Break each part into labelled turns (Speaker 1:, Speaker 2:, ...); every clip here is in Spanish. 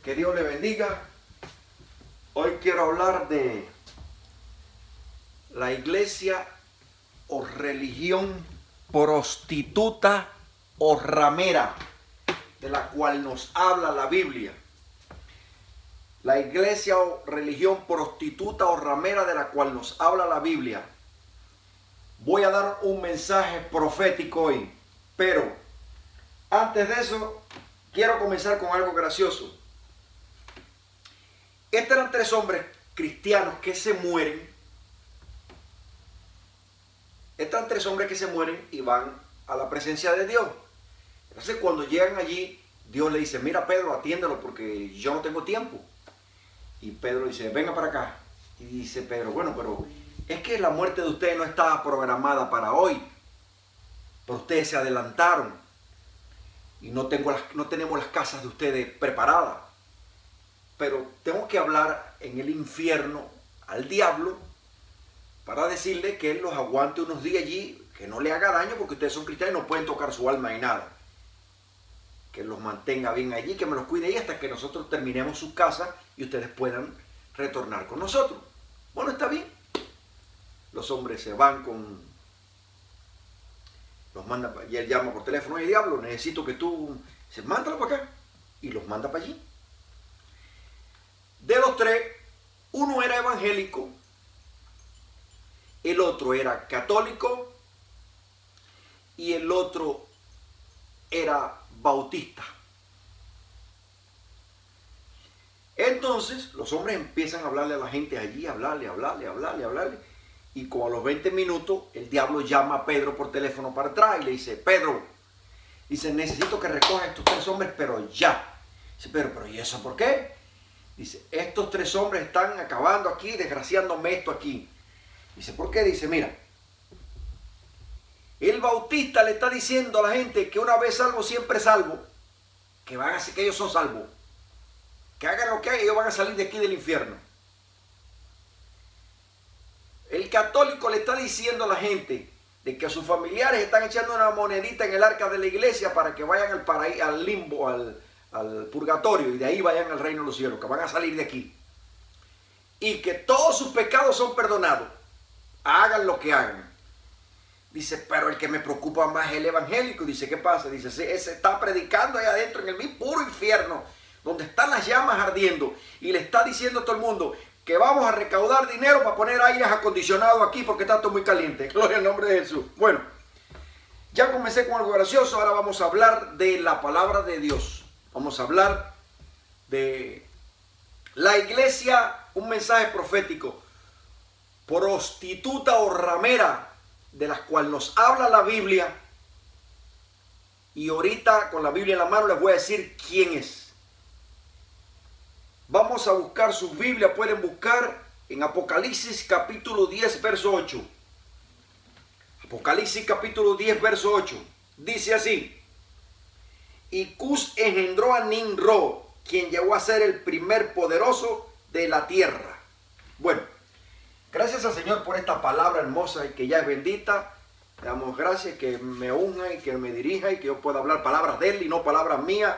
Speaker 1: Que Dios le bendiga. Hoy quiero hablar de la iglesia o religión prostituta o ramera de la cual nos habla la Biblia. La iglesia o religión prostituta o ramera de la cual nos habla la Biblia. Voy a dar un mensaje profético hoy, pero antes de eso quiero comenzar con algo gracioso. Estos eran tres hombres cristianos que se mueren. Están tres hombres que se mueren y van a la presencia de Dios. Entonces cuando llegan allí, Dios le dice, mira Pedro, atiéndelo porque yo no tengo tiempo. Y Pedro dice, venga para acá. Y dice Pedro, bueno, pero es que la muerte de ustedes no estaba programada para hoy. Pero ustedes se adelantaron. Y no tenemos las casas de ustedes preparadas. Pero tengo que hablar en el infierno al diablo para decirle que él los aguante unos días allí, que no le haga daño porque ustedes son cristianos y no pueden tocar su alma ni nada. Que los mantenga bien allí, que me los cuide ahí hasta que nosotros terminemos su casa y ustedes puedan retornar con nosotros. Bueno, está bien. Los hombres se van los manda, y él llama por teléfono, oye diablo, necesito que tú, se mándalo para acá, y los manda para allí. De los tres, uno era evangélico, el otro era católico y el otro era bautista. Entonces los hombres empiezan a hablarle a la gente allí, hablarle. Y como a los 20 minutos el diablo llama a Pedro por teléfono para atrás y le dice, Pedro, dice, necesito que recojas estos tres hombres, pero ya. Dice, pero ¿y eso por qué? Dice, estos tres hombres están acabando aquí, desgraciándome esto aquí. Dice, ¿por qué? Dice, mira, el bautista le está diciendo a la gente que una vez salvo, siempre salvo, que van a hacer que ellos son salvos, que hagan lo que hagan, ellos van a salir de aquí del infierno. El católico le está diciendo a la gente de que a sus familiares están echando una monedita en el arca de la iglesia para que vayan al paraíso, al limbo, al purgatorio, y de ahí vayan al reino de los cielos, que van a salir de aquí. Y que todos sus pecados son perdonados. Hagan lo que hagan. Dice, pero el que me preocupa más es el evangélico. Dice, ¿qué pasa? Dice, ese está predicando ahí adentro en el puro infierno, donde están las llamas ardiendo, y le está diciendo a todo el mundo que vamos a recaudar dinero para poner aires acondicionados aquí porque está todo muy caliente. Gloria al nombre de Jesús. Bueno, ya comencé con algo gracioso. Ahora vamos a hablar de la palabra de Dios. Vamos a hablar de la iglesia, un mensaje profético, prostituta o ramera, de la cual nos habla la Biblia. Y ahorita con la Biblia en la mano les voy a decir quién es. Vamos a buscar su Biblia, pueden buscar en Apocalipsis capítulo 10, verso 8. Apocalipsis capítulo 10, verso 8. Dice así. Y Cus engendró a Nimrod, quien llegó a ser el primer poderoso de la tierra. Bueno, gracias al Señor por esta palabra hermosa y que ya es bendita. Le damos gracias que me unja y que me dirija y que yo pueda hablar palabras de Él y no palabras mías.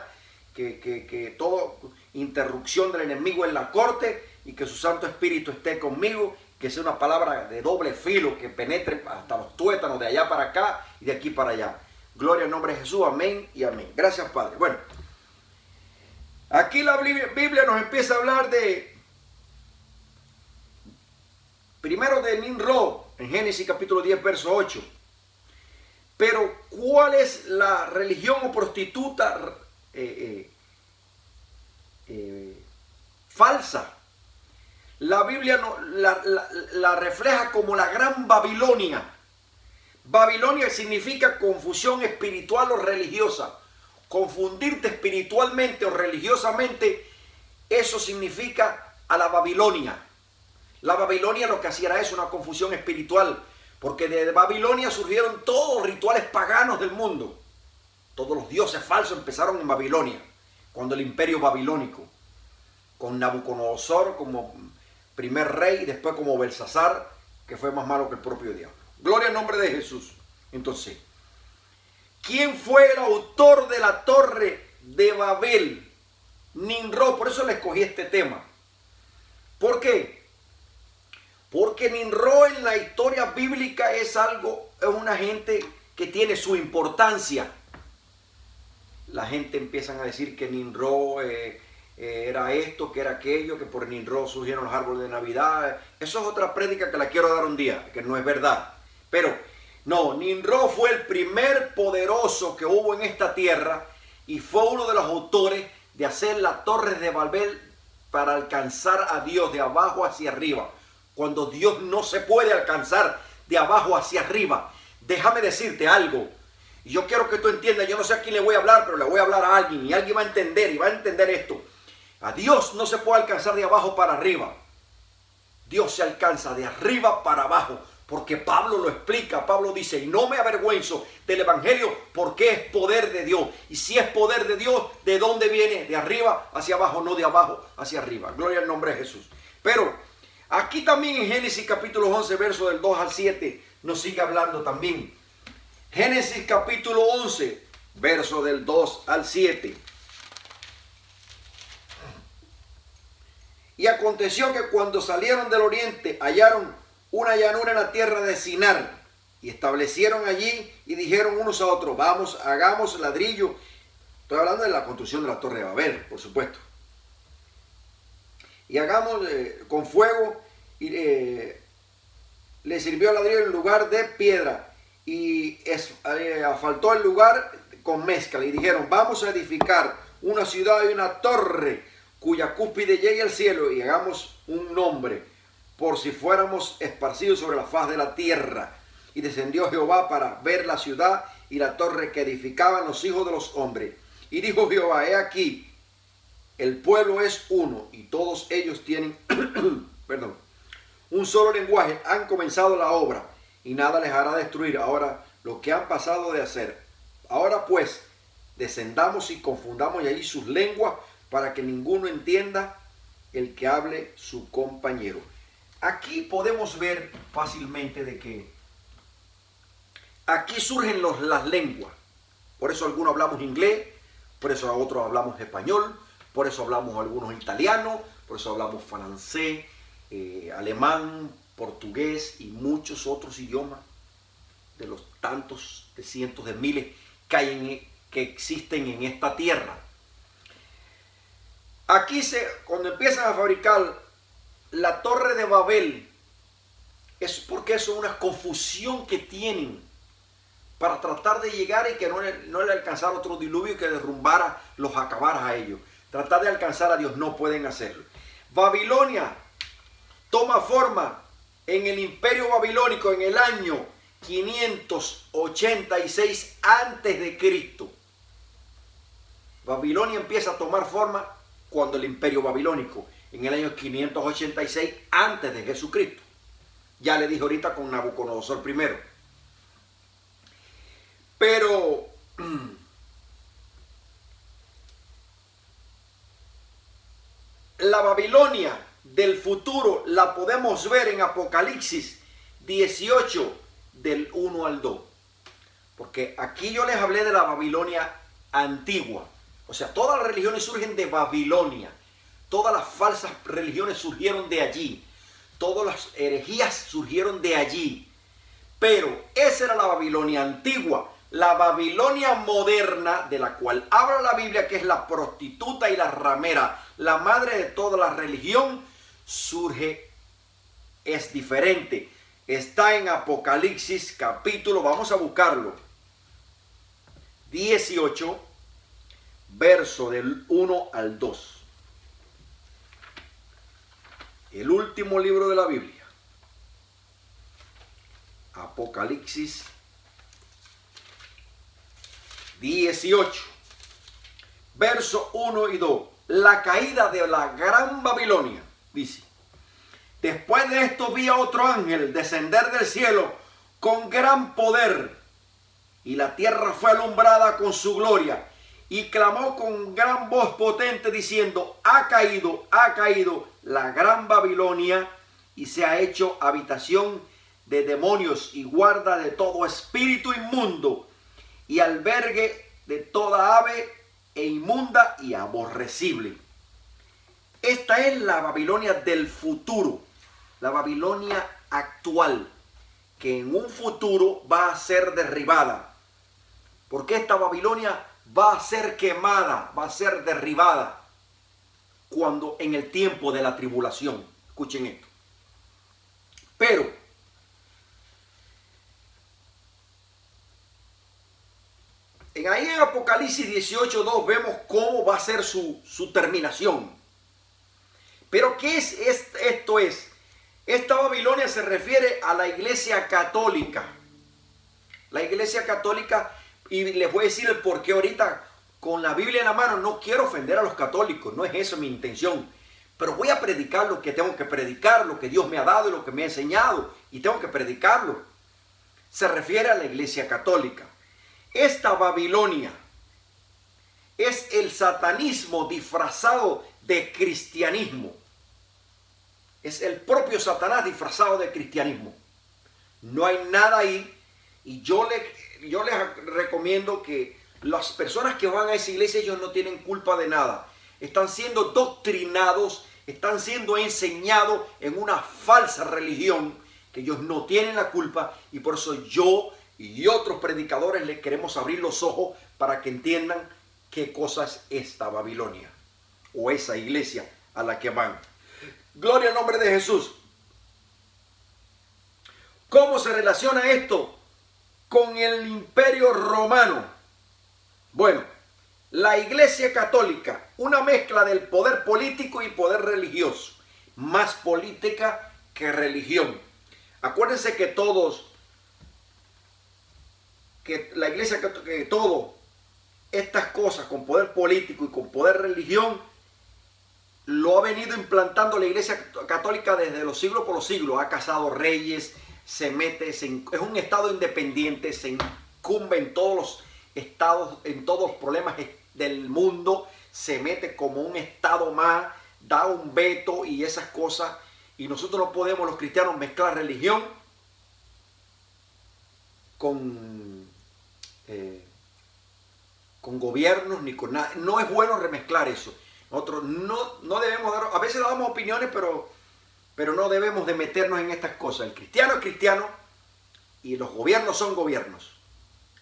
Speaker 1: Que toda interrupción del enemigo en la corte y que su Santo Espíritu esté conmigo. Que sea una palabra de doble filo que penetre hasta los tuétanos de allá para acá y de aquí para allá. Gloria al nombre de Jesús, amén y amén. Gracias, Padre. Bueno, aquí la Biblia nos empieza a hablar primero de Nimrod, en Génesis capítulo 10, verso 8. Pero, ¿cuál es la religión o prostituta falsa? La Biblia la refleja como la gran Babilonia. Babilonia significa confusión espiritual o religiosa. Confundirte espiritualmente o religiosamente, eso significa a la Babilonia. La Babilonia lo que hacía era eso, una confusión espiritual. Porque de Babilonia surgieron todos los rituales paganos del mundo. Todos los dioses falsos empezaron en Babilonia, cuando el imperio babilónico, con Nabucodonosor como primer rey y después como Belsasar, que fue más malo que el propio diablo. Gloria al nombre de Jesús. Entonces, ¿quién fue el autor de la torre de Babel? Nimrod, por eso le escogí este tema. ¿Por qué? Porque Nimrod en la historia bíblica es una gente que tiene su importancia. La gente empiezan a decir que Nimrod era esto, que era aquello, que por Nimrod surgieron los árboles de Navidad. Eso es otra prédica que la quiero dar un día, que no es verdad. Pero no, Nimrod fue el primer poderoso que hubo en esta tierra y fue uno de los autores de hacer las torres de Babel para alcanzar a Dios de abajo hacia arriba. Cuando Dios no se puede alcanzar de abajo hacia arriba. Déjame decirte algo. Y yo quiero que tú entiendas, yo no sé a quién le voy a hablar, pero le voy a hablar a alguien y alguien va a entender y va a entender esto. A Dios no se puede alcanzar de abajo para arriba. Dios se alcanza de arriba para abajo. Porque Pablo lo explica, Pablo dice, y no me avergüenzo del evangelio porque es poder de Dios. Y si es poder de Dios, ¿de dónde viene? De arriba hacia abajo, no de abajo hacia arriba. Gloria al nombre de Jesús. Pero aquí también en Génesis capítulo 11, verso del 2 al 7, nos sigue hablando también. Génesis capítulo 11, verso del 2 al 7. Y aconteció que cuando salieron del oriente hallaron una llanura en la tierra de Sinar y establecieron allí y dijeron unos a otros, vamos, hagamos ladrillo. Estoy hablando de la construcción de la torre de Babel, por supuesto. Y hagamos con fuego y le sirvió ladrillo en lugar de piedra y asfaltó el lugar con mezcla y dijeron, vamos a edificar una ciudad y una torre cuya cúspide llegue al cielo y hagamos un nombre por si fuéramos esparcidos sobre la faz de la tierra. Y descendió Jehová para ver la ciudad y la torre que edificaban los hijos de los hombres. Y dijo Jehová, he aquí, el pueblo es uno y todos ellos tienen perdón, un solo lenguaje, han comenzado la obra y nada les hará destruir ahora lo que han pasado de hacer. Ahora pues, descendamos y confundamos allí sus lenguas para que ninguno entienda el que hable su compañero. Aquí podemos ver fácilmente de que aquí surgen las lenguas. Por eso algunos hablamos inglés, por eso otros hablamos español, por eso hablamos algunos italiano, por eso hablamos francés, alemán, portugués y muchos otros idiomas de los tantos, de cientos de miles que existen en esta tierra. Aquí cuando empiezan a fabricar la torre de Babel, es porque eso es una confusión que tienen para tratar de llegar y que no le alcanzara otro diluvio y que derrumbara, los acabara a ellos. Tratar de alcanzar a Dios, no pueden hacerlo. Babilonia toma forma en el imperio babilónico en el año 586 antes de Cristo. Babilonia empieza a tomar forma cuando el imperio babilónico, en el año 586 antes de Jesucristo. Ya le dije ahorita con Nabucodonosor I. Pero la Babilonia del futuro la podemos ver en Apocalipsis 18 del 1 al 2. Porque aquí yo les hablé de la Babilonia antigua. O sea, todas las religiones surgen de Babilonia. Todas las falsas religiones surgieron de allí. Todas las herejías surgieron de allí. Pero esa era la Babilonia antigua. La Babilonia moderna, de la cual habla la Biblia, que es la prostituta y la ramera, la madre de toda la religión, es diferente. Está en Apocalipsis capítulo, vamos a buscarlo, 18, verso del 1 al 2. El último libro de la Biblia. Apocalipsis 18, verso 1 y 2. La caída de la gran Babilonia, dice. Después de esto vi a otro ángel descender del cielo con gran poder, y la tierra fue alumbrada con su gloria, y clamó con gran voz potente diciendo, ha caído la gran Babilonia, y se ha hecho habitación de demonios y guarda de todo espíritu inmundo, y albergue de toda ave e inmunda y aborrecible. esta es la Babilonia del futuro, la Babilonia actual, que en un futuro va a ser derribada. Porque esta Babilonia va a ser quemada, va a ser derribada cuando en el tiempo de la tribulación. Escuchen esto. Pero ahí en Apocalipsis 18:2 vemos cómo va a ser su terminación. Pero ¿qué es esto? Esta Babilonia se refiere a la iglesia católica. La iglesia católica, y les voy a decir el porqué ahorita, con la Biblia en la mano. No quiero ofender a los católicos, no es eso mi intención. Pero voy a predicar lo que tengo que predicar, lo que Dios me ha dado y lo que me ha enseñado. Y tengo que predicarlo. Se refiere a la iglesia católica. Esta Babilonia es el satanismo disfrazado de cristianismo. Es el propio Satanás disfrazado de cristianismo. No hay nada ahí. Y yo les recomiendo que las personas que van a esa iglesia, ellos no tienen culpa de nada. Están siendo doctrinados, están siendo enseñados en una falsa religión que ellos no tienen la culpa. Y por eso yo y otros predicadores les queremos abrir los ojos para que entiendan qué cosa es esta Babilonia o esa iglesia a la que van. Gloria al nombre de Jesús. ¿Cómo se relaciona esto con el Imperio Romano? Bueno, la iglesia católica, una mezcla del poder político y poder religioso, más política que religión. Acuérdense que la iglesia, que todo estas cosas con poder político y con poder religión, lo ha venido implantando la iglesia católica desde los siglos por los siglos. Ha casado reyes, es un estado independiente, se incumbe en todos los estados, en todos los problemas del mundo, se mete como un estado más, da un veto y esas cosas. Y nosotros no podemos, los cristianos, mezclar religión con gobiernos ni con nada. No es bueno remezclar eso. Nosotros no debemos dar, a veces damos opiniones, pero no debemos de meternos en estas cosas. El cristiano es cristiano y los gobiernos son gobiernos.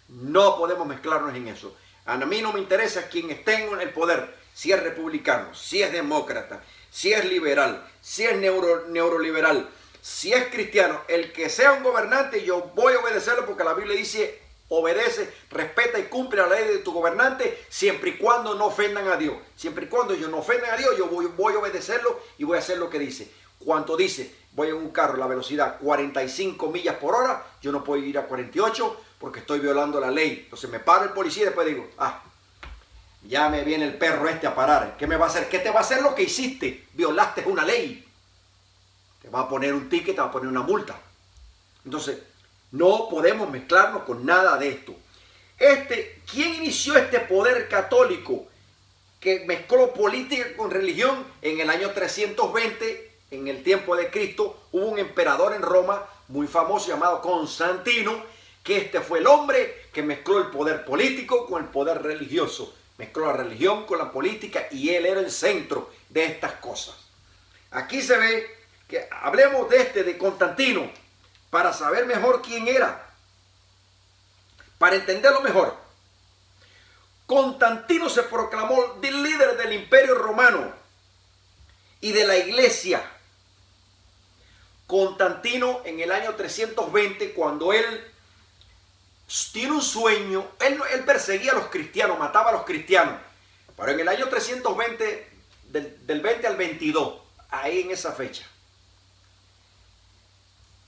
Speaker 1: No podemos mezclarnos en eso. A mí no me interesa quién esté en el poder, si es republicano, si es demócrata, si es liberal, si es neoliberal, si es cristiano. El que sea un gobernante, yo voy a obedecerlo porque la Biblia dice: obedece, respeta y cumple la ley de tu gobernante, siempre y cuando no ofendan a Dios. Siempre y cuando ellos no ofendan a Dios, yo voy a obedecerlo y voy a hacer lo que dice. Cuando dice, voy en un carro, la velocidad 45 millas por hora, yo no puedo ir a 48 porque estoy violando la ley. Entonces me para el policía y después digo: ya me viene el perro este a parar. ¿Qué me va a hacer? ¿Qué te va a hacer lo que hiciste? Violaste una ley. Te va a poner un ticket, te va a poner una multa. Entonces, no podemos mezclarnos con nada de esto. ¿Quién inició este poder católico que mezcló política con religión? En el año 320, en el tiempo de Cristo, hubo un emperador en Roma muy famoso llamado Constantino, que este fue el hombre que mezcló el poder político con el poder religioso. Mezcló la religión con la política y él era el centro de estas cosas. Aquí se ve que hablemos de Constantino, para saber mejor quién era, para entenderlo mejor. Constantino se proclamó líder del Imperio Romano y de la iglesia. Constantino, en el año 320, cuando él tiene un sueño, él perseguía a los cristianos, mataba a los cristianos, pero en el año 320, del 20 al 22, ahí en esa fecha,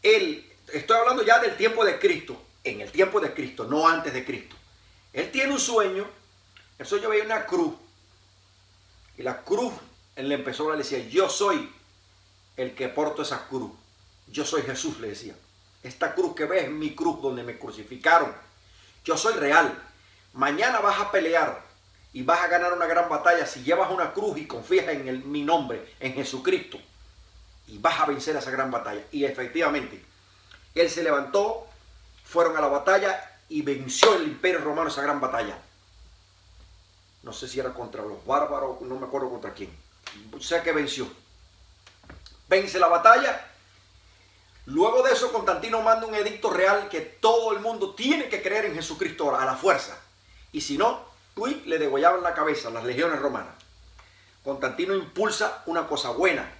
Speaker 1: estoy hablando ya del tiempo de Cristo, en el tiempo de Cristo, no antes de Cristo. Él tiene un sueño, el sueño veía una cruz, y la cruz, él le empezó a hablar, le decía: yo soy el que porto esa cruz, yo soy Jesús, le decía. Esta cruz que ves es mi cruz donde me crucificaron, yo soy real. Mañana vas a pelear y vas a ganar una gran batalla si llevas una cruz y confías en mi nombre, en Jesucristo. Y vas a vencer esa gran batalla. Y efectivamente, él se levantó, fueron a la batalla y venció el Imperio Romano esa gran batalla. No sé si era contra los bárbaros, no me acuerdo contra quién. O sea que venció. Vence la batalla. Luego de eso, Constantino manda un edicto real que todo el mundo tiene que creer en Jesucristo a la fuerza. Y si no, le degollaban la cabeza a las legiones romanas. Constantino impulsa una cosa buena.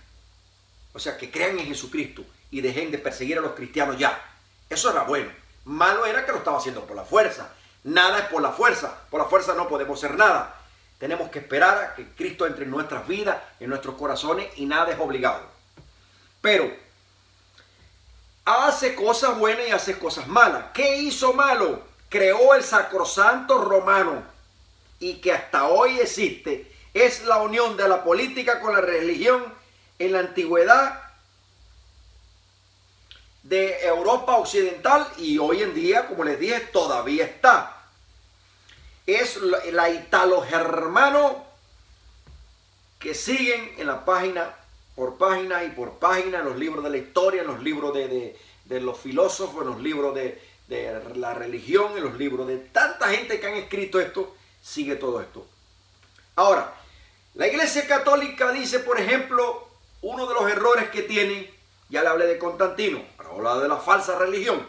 Speaker 1: O sea, que crean en Jesucristo y dejen de perseguir a los cristianos ya. Eso era bueno. Malo era que lo estaba haciendo por la fuerza. Nada es por la fuerza. Por la fuerza no podemos hacer nada. Tenemos que esperar a que Cristo entre en nuestras vidas, en nuestros corazones, y nada es obligado. Pero hace cosas buenas y hace cosas malas. ¿Qué hizo malo? Creó el Sacrosanto Romano, y que hasta hoy existe. Es la unión de la política con la religión en la antigüedad de Europa Occidental, y hoy en día, como les dije, todavía está. Es la italo-germano que siguen en la página por página y por página, en los libros de la historia, en los libros de los filósofos, en los libros de la religión, en los libros de tanta gente que han escrito esto, sigue todo esto. Ahora, la Iglesia Católica dice, por ejemplo, uno de los errores que tienen, ya le hablé de Constantino, ahora hablo de la falsa religión.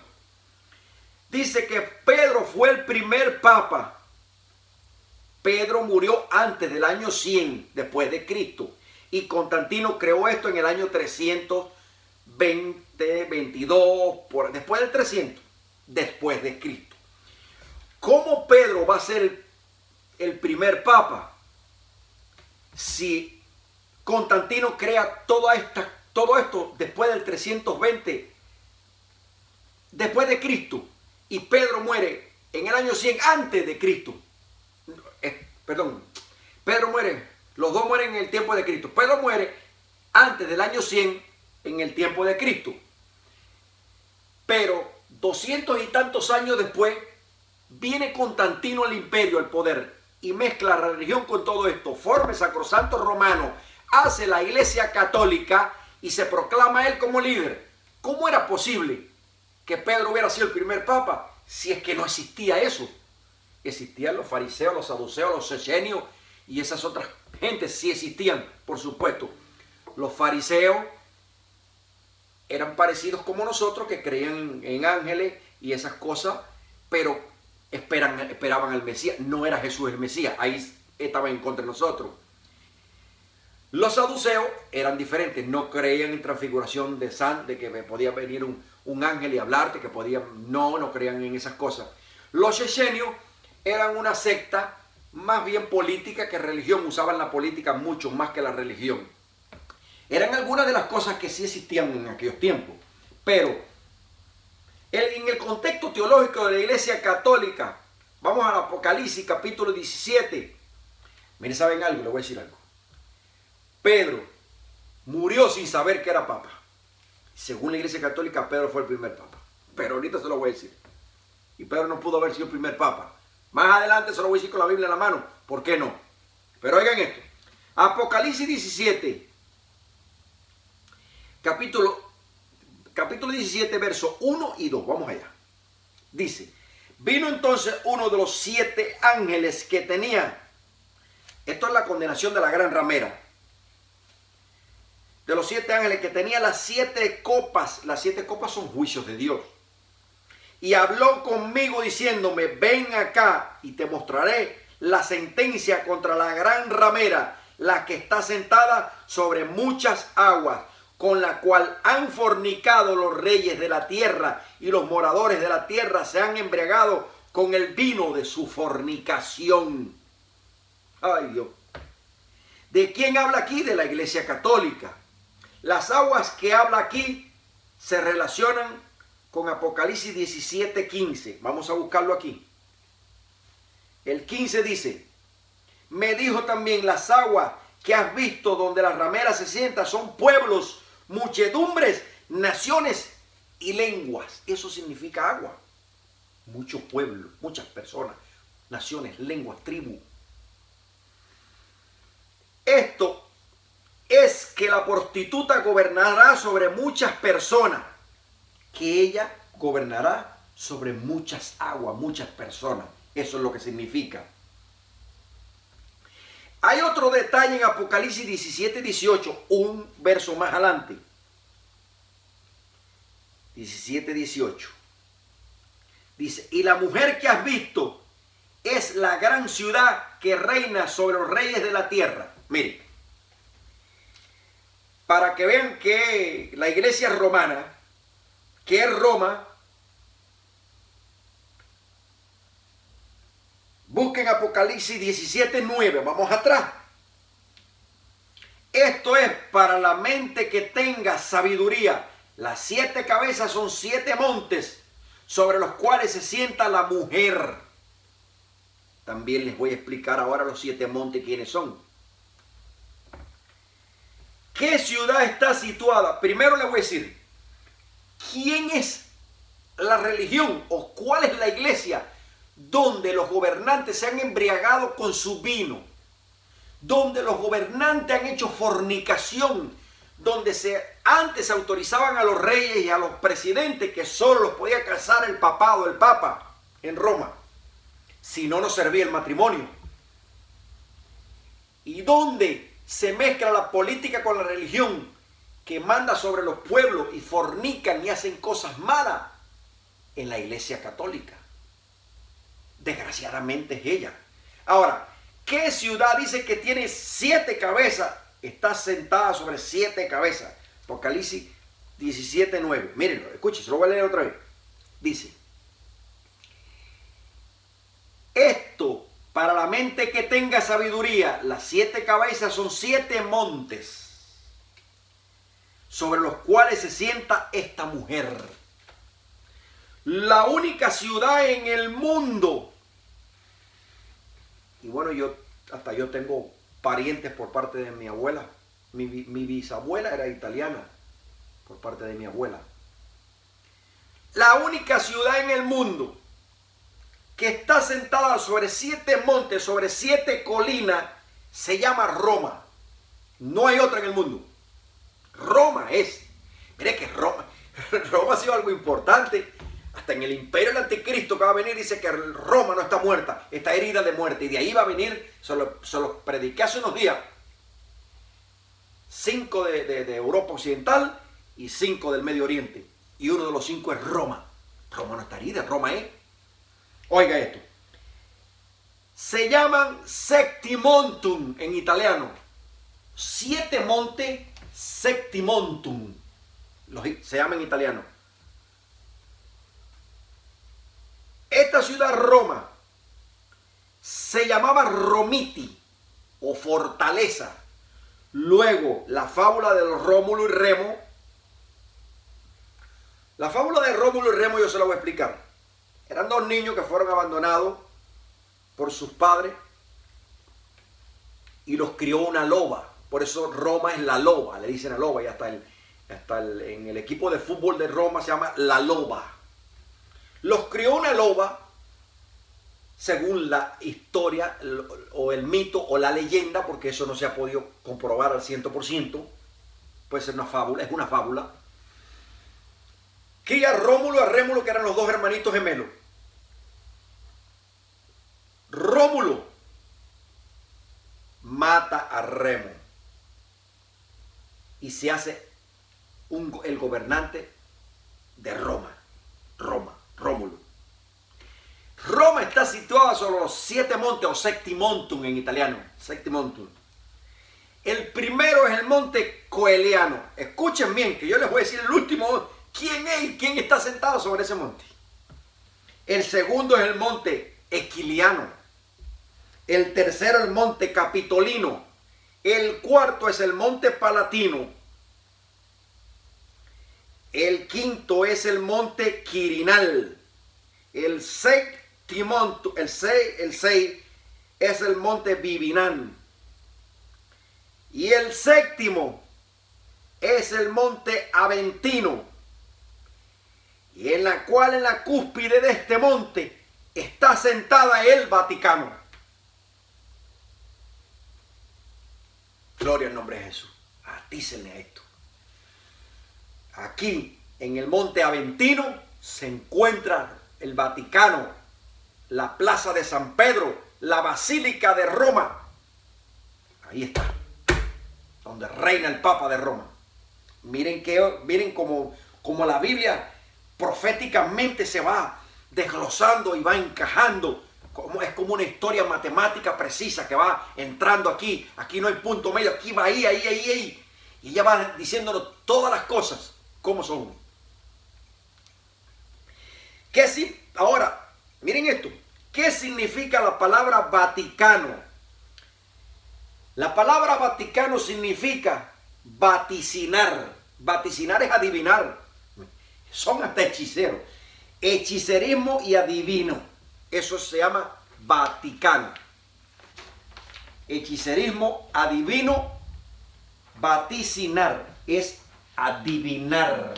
Speaker 1: Dice que Pedro fue el primer papa. Pedro murió antes del año 100 después de Cristo, y Constantino creó esto en el año 320, 22, después del 300, después de Cristo. ¿Cómo Pedro va a ser el primer papa si Constantino crea todo esto después del 320 después de Cristo, y Pedro muere en el año 100 antes de Cristo? Pedro muere, los dos mueren en el tiempo de Cristo. Pedro muere antes del año 100 en el tiempo de Cristo. Pero 200 y tantos años después viene Constantino al imperio, al poder, y mezcla la religión con todo esto, forma el Sacrosanto Romano, hace la Iglesia Católica y se proclama él como líder. ¿Cómo era posible que Pedro hubiera sido el primer papa si es que no existía eso? Existían los fariseos, los saduceos, los esenios y esas otras gentes sí existían, por supuesto. Los fariseos eran parecidos como nosotros, que creían en ángeles y esas cosas, pero esperaban al Mesías. No era Jesús el Mesías, ahí estaban en contra de nosotros. Los saduceos eran diferentes, no creían en transfiguración de que podía venir un ángel y hablarte, que no creían en esas cosas. Los esenios eran una secta más bien política que religión, usaban la política mucho más que la religión. Eran algunas de las cosas que sí existían en aquellos tiempos, pero en el contexto teológico de la Iglesia Católica, vamos al Apocalipsis capítulo 17. Miren, ¿saben algo? Les voy a decir algo. Pedro murió sin saber que era papa. Según la Iglesia Católica, Pedro fue el primer papa, pero ahorita se lo voy a decir. Y Pedro no pudo haber sido el primer papa. Más adelante se lo voy a decir con la Biblia en la mano. ¿Por qué no? Pero oigan esto. Apocalipsis 17. Capítulo 17, versos 1 y 2. Vamos allá. Dice: vino entonces uno de los 7 ángeles que tenía. Esto es la condenación de la gran ramera. De los 7 ángeles que tenía las 7 copas. Las 7 copas son juicios de Dios. Y habló conmigo diciéndome: ven acá y te mostraré la sentencia contra la gran ramera, la que está sentada sobre muchas aguas, con la cual han fornicado los reyes de la tierra, y los moradores de la tierra se han embriagado con el vino de su fornicación. Ay, Dios. ¿De quién habla aquí? De la Iglesia Católica. Las aguas que habla aquí se relacionan con Apocalipsis 17, 15. Vamos a buscarlo aquí. El 15 dice: me dijo también: las aguas que has visto donde la ramera se sienta son pueblos, muchedumbres, naciones y lenguas. Eso significa agua. Muchos pueblos, muchas personas, naciones, lenguas, tribus. Esto es que la prostituta gobernará sobre muchas personas, que ella gobernará sobre muchas aguas, muchas personas. Eso es lo que significa. Hay otro otro detalle en Apocalipsis 17, 18, un verso más adelante. 17, 18. Dice, y la mujer que has visto es la gran ciudad que reina sobre los reyes de la tierra. Miren, para que vean que la iglesia romana, que es Roma, busquen Apocalipsis 17, 9, vamos atrás. Esto es para la mente que tenga sabiduría. Las 7 cabezas son 7 montes sobre los cuales se sienta la mujer. También les voy a explicar ahora los 7 montes quiénes son. ¿Qué ciudad está situada? Primero les voy a decir, ¿quién es la religión o cuál es la iglesia donde los gobernantes se han embriagado con su vino? Donde los gobernantes han hecho fornicación, donde antes se autorizaban a los reyes y a los presidentes que solo los podía casar el papado, el papa en Roma, si no, no servía el matrimonio. Y donde se mezcla la política con la religión, que manda sobre los pueblos y fornican y hacen cosas malas, en la iglesia católica. Desgraciadamente es ella. Ahora, ¿qué ciudad dice que tiene 7 cabezas? Está sentada sobre 7 cabezas. Apocalipsis 17, 9. Mírenlo, escuchen, se lo voy a leer otra vez. Dice, esto para la mente que tenga sabiduría, las 7 cabezas son 7 montes sobre los cuales se sienta esta mujer. La única ciudad en el mundo. Y bueno, yo tengo parientes por parte de mi abuela. Mi bisabuela era italiana por parte de mi abuela. La única ciudad en el mundo que está sentada sobre 7 montes, sobre 7 colinas, se llama Roma. No hay otra en el mundo. Roma es. Mire que Roma ha sido algo importante. Hasta en el imperio del anticristo que va a venir dice que Roma no está muerta, está herida de muerte. Y de ahí va a venir, se lo prediqué hace unos días, 5 de Europa Occidental y 5 del Medio Oriente. Y uno de los 5 es Roma. Roma no está herida, Roma es. Oiga esto. Se llaman Septimontum en italiano. 7 montes Septimontum. Se llama en italiano. Esta ciudad Roma se llamaba Romiti o fortaleza. Luego la fábula de los Rómulo y Remo. La fábula de Rómulo y Remo yo se la voy a explicar. Eran 2 niños que fueron abandonados por sus padres y los crió una loba. Por eso Roma es la loba, le dicen la loba. Y hasta en el equipo de fútbol de Roma se llama la loba. Los crió una loba, según la historia o el mito o la leyenda, porque eso no se ha podido comprobar al 100%. Puede ser una fábula, es una fábula. Cría Rómulo a Rémulo, que eran los 2 hermanitos gemelos. Rómulo mata a Remo y se hace el gobernante de Roma. Rómulo. Roma está situada sobre los 7 montes o Septimontum en italiano. Septimontum. El primero es el monte Coeliano. Escuchen bien que yo les voy a decir el último. ¿Quién es y quién está sentado sobre ese monte? El segundo es el monte Esquiliano. El tercero el monte Capitolino. El cuarto es el monte Palatino. El quinto es el monte Quirinal. El séptimo, el 6 es el monte Vivinán. Y el séptimo es el monte Aventino. Y en la cúspide de este monte está sentada el Vaticano. Gloria al nombre de Jesús. Atícenle a esto. Aquí, en el monte Aventino, se encuentra el Vaticano, la plaza de San Pedro, la Basílica de Roma. Ahí está, donde reina el Papa de Roma. Miren cómo la Biblia proféticamente se va desglosando y va encajando. Es como una historia matemática precisa que va entrando aquí. Aquí no hay punto medio, aquí va ahí. Y ella va diciéndonos todas las cosas, cómo son. Ahora, miren esto. ¿Qué significa la palabra Vaticano? La palabra Vaticano significa vaticinar. Vaticinar es adivinar. Son hasta hechiceros. Hechicerismo y adivino. Eso se llama Vaticano. Hechicerismo, adivino, vaticinar. Es adivinar.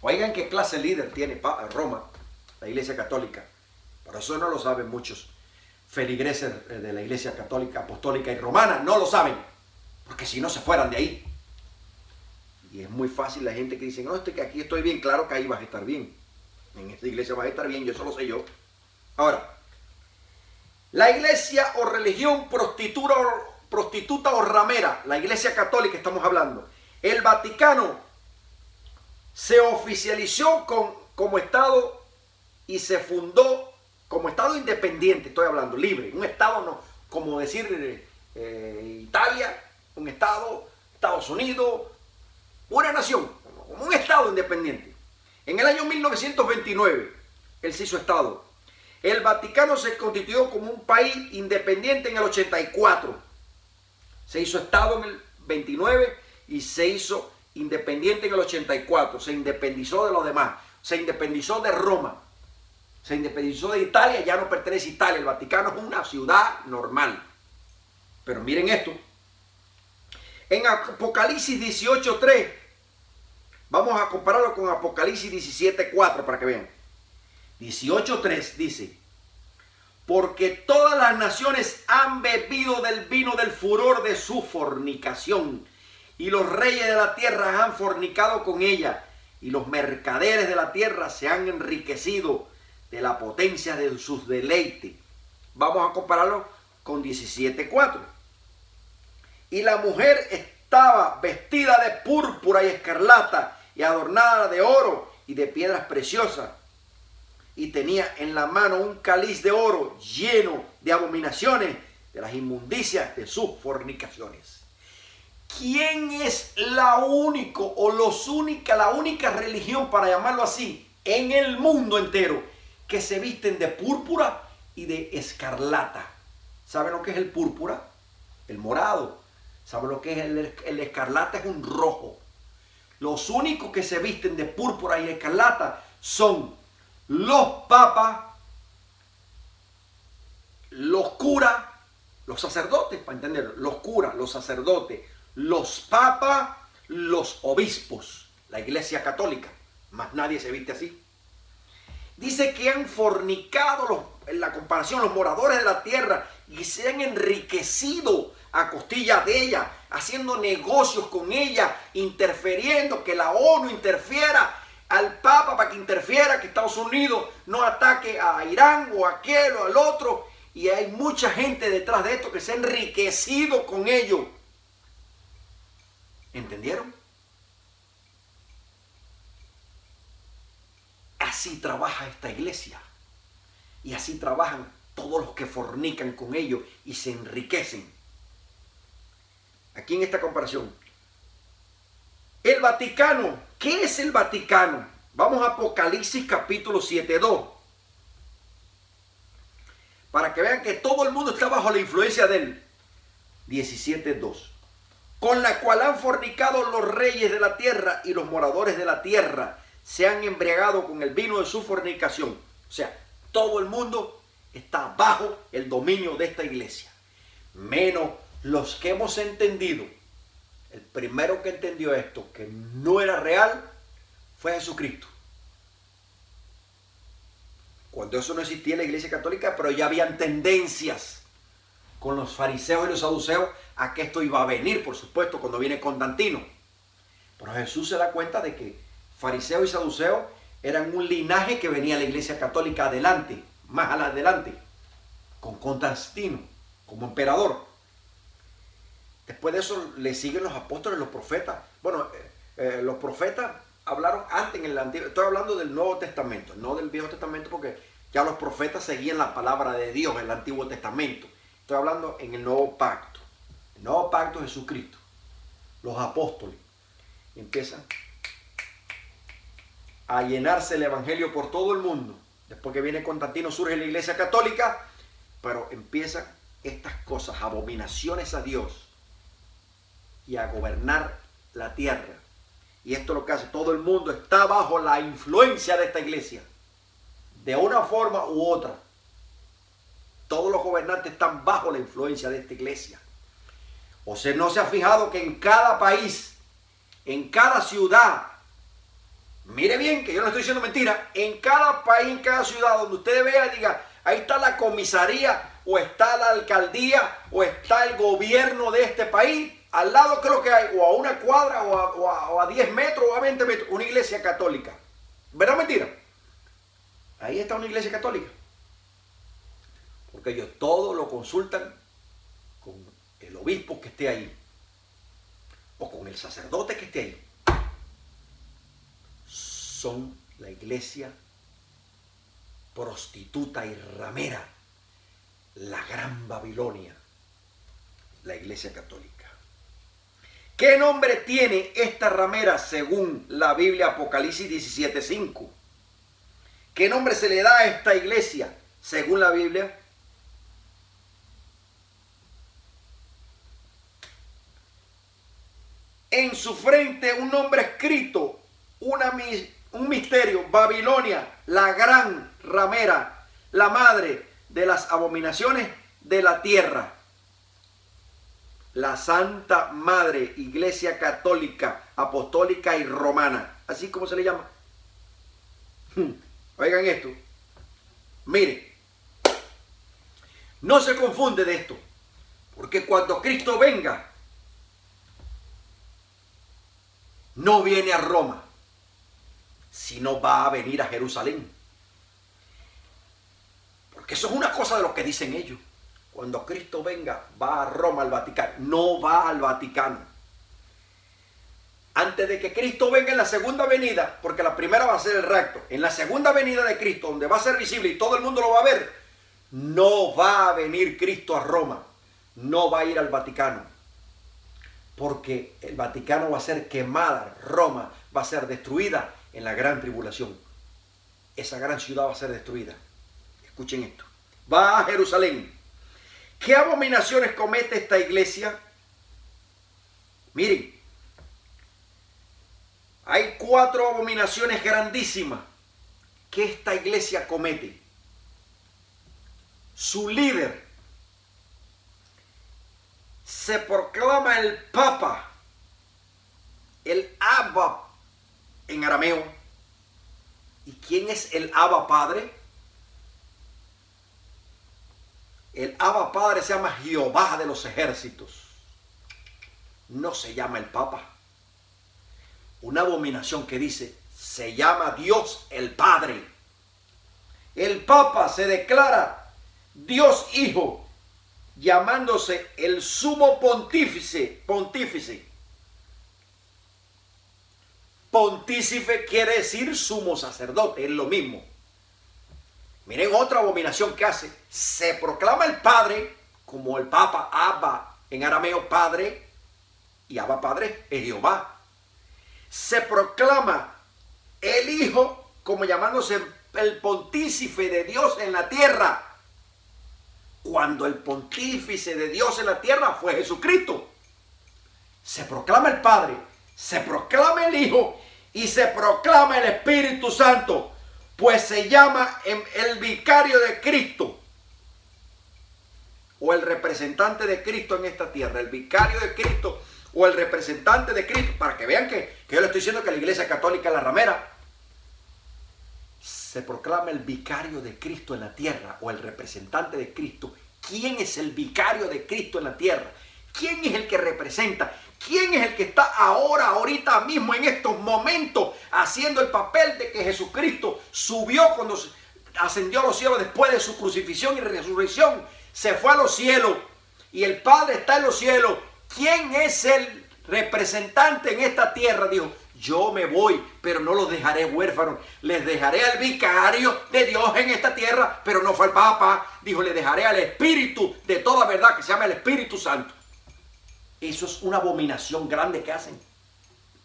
Speaker 1: Oigan qué clase líder tiene Roma, la Iglesia Católica. Por eso no lo saben muchos feligreses de la Iglesia Católica, Apostólica y Romana. No lo saben. Porque si no se fueran de ahí. Y es muy fácil la gente que dice, no, que aquí estoy bien. Claro que ahí vas a estar bien. En esta iglesia vas a estar bien, yo eso lo sé yo. Ahora, la iglesia o religión prostituta o ramera, la Iglesia Católica estamos hablando. El Vaticano se oficializó como Estado y se fundó como Estado independiente, estoy hablando, libre. Un Estado, no, como decir Italia, un Estado, Estados Unidos, una nación, como un Estado independiente. En el año 1929, él se hizo Estado. El Vaticano se constituyó como un país independiente en el 84. Se hizo Estado en el 29 y se hizo independiente en el 84. Se independizó de los demás. Se independizó de Roma. Se independizó de Italia. Ya no pertenece a Italia. El Vaticano es una ciudad normal. Pero miren esto. En Apocalipsis 18:3. Vamos a compararlo con Apocalipsis 17:4 para que vean. 18:3 dice: porque todas las naciones han bebido del vino del furor de su fornicación, y los reyes de la tierra han fornicado con ella, y los mercaderes de la tierra se han enriquecido de la potencia de sus deleites. Vamos a compararlo con 17:4. Y la mujer estaba vestida de púrpura y escarlata, y adornada de oro y de piedras preciosas, y tenía en la mano un cáliz de oro lleno de abominaciones, de las inmundicias de sus fornicaciones. ¿Quién es la única religión, para llamarlo así, en el mundo entero, que se visten de púrpura y de escarlata? ¿Saben lo que es el púrpura? El morado. ¿Saben lo que es el escarlata? Es un rojo. Los únicos que se visten de púrpura y escarlata son los papas, los curas, los sacerdotes, para entenderlo, los curas, los sacerdotes, los papas, los obispos, la Iglesia Católica. Más nadie se viste así. Dice que han fornicado, en la comparación, los moradores de la tierra, y se han enriquecido a costillas de ella, haciendo negocios con ella, interfiriendo, que la ONU interfiera al Papa para que interfiera, que Estados Unidos no ataque a Irán o a aquel o al otro. Y hay mucha gente detrás de esto que se ha enriquecido con ello. ¿Entendieron? Así trabaja esta iglesia. Y así trabajan todos los que fornican con ellos y se enriquecen. Aquí en esta comparación. El Vaticano. ¿Qué es el Vaticano? Vamos a Apocalipsis capítulo 7:2. Para que vean que todo el mundo está bajo la influencia de él. 17:2. Con la cual han fornicado los reyes de la tierra, y los moradores de la tierra se han embriagado con el vino de su fornicación. O sea, todo el mundo está bajo el dominio de esta iglesia. Menos los que hemos entendido. El primero que entendió esto, que no era real, fue Jesucristo. Cuando eso no existía en la Iglesia Católica, pero ya habían tendencias con los fariseos y los saduceos a que esto iba a venir, por supuesto, cuando viene Constantino. Pero Jesús se da cuenta de que fariseos y saduceos eran un linaje que venía a la Iglesia Católica adelante, más adelante, con Constantino como emperador. Después de eso le siguen los apóstoles, los profetas. Bueno, los profetas hablaron antes en el Antiguo. Estoy hablando del Nuevo Testamento, no del Viejo Testamento, porque ya los profetas seguían la palabra de Dios en el Antiguo Testamento. Estoy hablando en el Nuevo Pacto. El Nuevo Pacto es Jesucristo. Los apóstoles. Y empiezan a llenarse el evangelio por todo el mundo. Después que viene Constantino surge la Iglesia Católica, pero empiezan estas cosas, abominaciones a Dios y a gobernar la tierra. Y esto es lo que hace. Todo el mundo está bajo la influencia de esta iglesia, de una forma u otra. Todos los gobernantes están bajo la influencia de esta iglesia. O sea, no se ha fijado que en cada país, en cada ciudad, mire bien que yo no estoy diciendo mentira, en cada país, en cada ciudad donde usted vea, diga, ahí está la comisaría, o está la alcaldía, o está el gobierno de este país, al lado creo que hay, o a una cuadra, o a 10 metros, o a 20 metros, una iglesia católica. ¿Verdad o mentira? Ahí está una iglesia católica. Porque ellos todo lo consultan con el obispo que esté ahí, o con el sacerdote que esté ahí. Son la iglesia prostituta y ramera, la gran Babilonia, la iglesia católica. ¿Qué nombre tiene esta ramera según la Biblia Apocalipsis 17:5? ¿Qué nombre se le da a esta iglesia según la Biblia? En su frente un nombre escrito, un misterio, Babilonia, la gran ramera, la madre de las abominaciones de la tierra. La Santa Madre, Iglesia Católica, Apostólica y Romana. Así como se le llama. Oigan esto. Mire. No se confunde de esto. Porque cuando Cristo venga, no viene a Roma, sino va a venir a Jerusalén. Porque eso es una cosa de lo que dicen ellos. Cuando Cristo venga, va a Roma, al Vaticano. No va al Vaticano. Antes de que Cristo venga en la segunda venida, porque la primera va a ser el rapto, en la segunda venida de Cristo, donde va a ser visible y todo el mundo lo va a ver, no va a venir Cristo a Roma. No va a ir al Vaticano. Porque el Vaticano va a ser quemada, Roma va a ser destruida en la gran tribulación. Esa gran ciudad va a ser destruida. Escuchen esto. Va a Jerusalén. ¿Qué abominaciones comete esta iglesia? Miren, hay 4 abominaciones grandísimas que esta iglesia comete. Su líder se proclama el Papa, el Abba en arameo. ¿Y quién es el Abba Padre? El Abba Padre se llama Jehová de los ejércitos. No se llama el Papa. Una abominación que dice, se llama Dios el Padre. El Papa se declara Dios Hijo, llamándose el sumo pontífice. Pontífice quiere decir sumo sacerdote, es lo mismo. Miren otra abominación que hace. Se proclama el Padre como el Papa, Abba, en arameo Padre, y Abba Padre es Jehová. Se proclama el Hijo como llamándose el pontífice de Dios en la tierra, cuando el pontífice de Dios en la tierra fue Jesucristo. Se proclama el Padre, se proclama el Hijo y se proclama el Espíritu Santo. Pues se llama el vicario de Cristo, o el representante de Cristo en esta tierra, el vicario de Cristo o el representante de Cristo, para que vean que yo le estoy diciendo que la Iglesia Católica es la ramera. Se proclama el vicario de Cristo en la tierra, o el representante de Cristo. ¿Quién es el vicario de Cristo en la tierra? ¿Quién es el que representa? ¿Quién es el que está ahorita mismo, en estos momentos, haciendo el papel de que Jesucristo subió cuando ascendió a los cielos después de su crucifixión y resurrección? Se fue a los cielos y el Padre está en los cielos. ¿quién es el representante en esta tierra? Dijo, yo me voy, pero no los dejaré huérfanos. Les dejaré al vicario de Dios en esta tierra, pero no fue el Papa. Dijo, le dejaré al Espíritu de toda verdad, que se llama el Espíritu Santo. Eso es una abominación grande que hacen.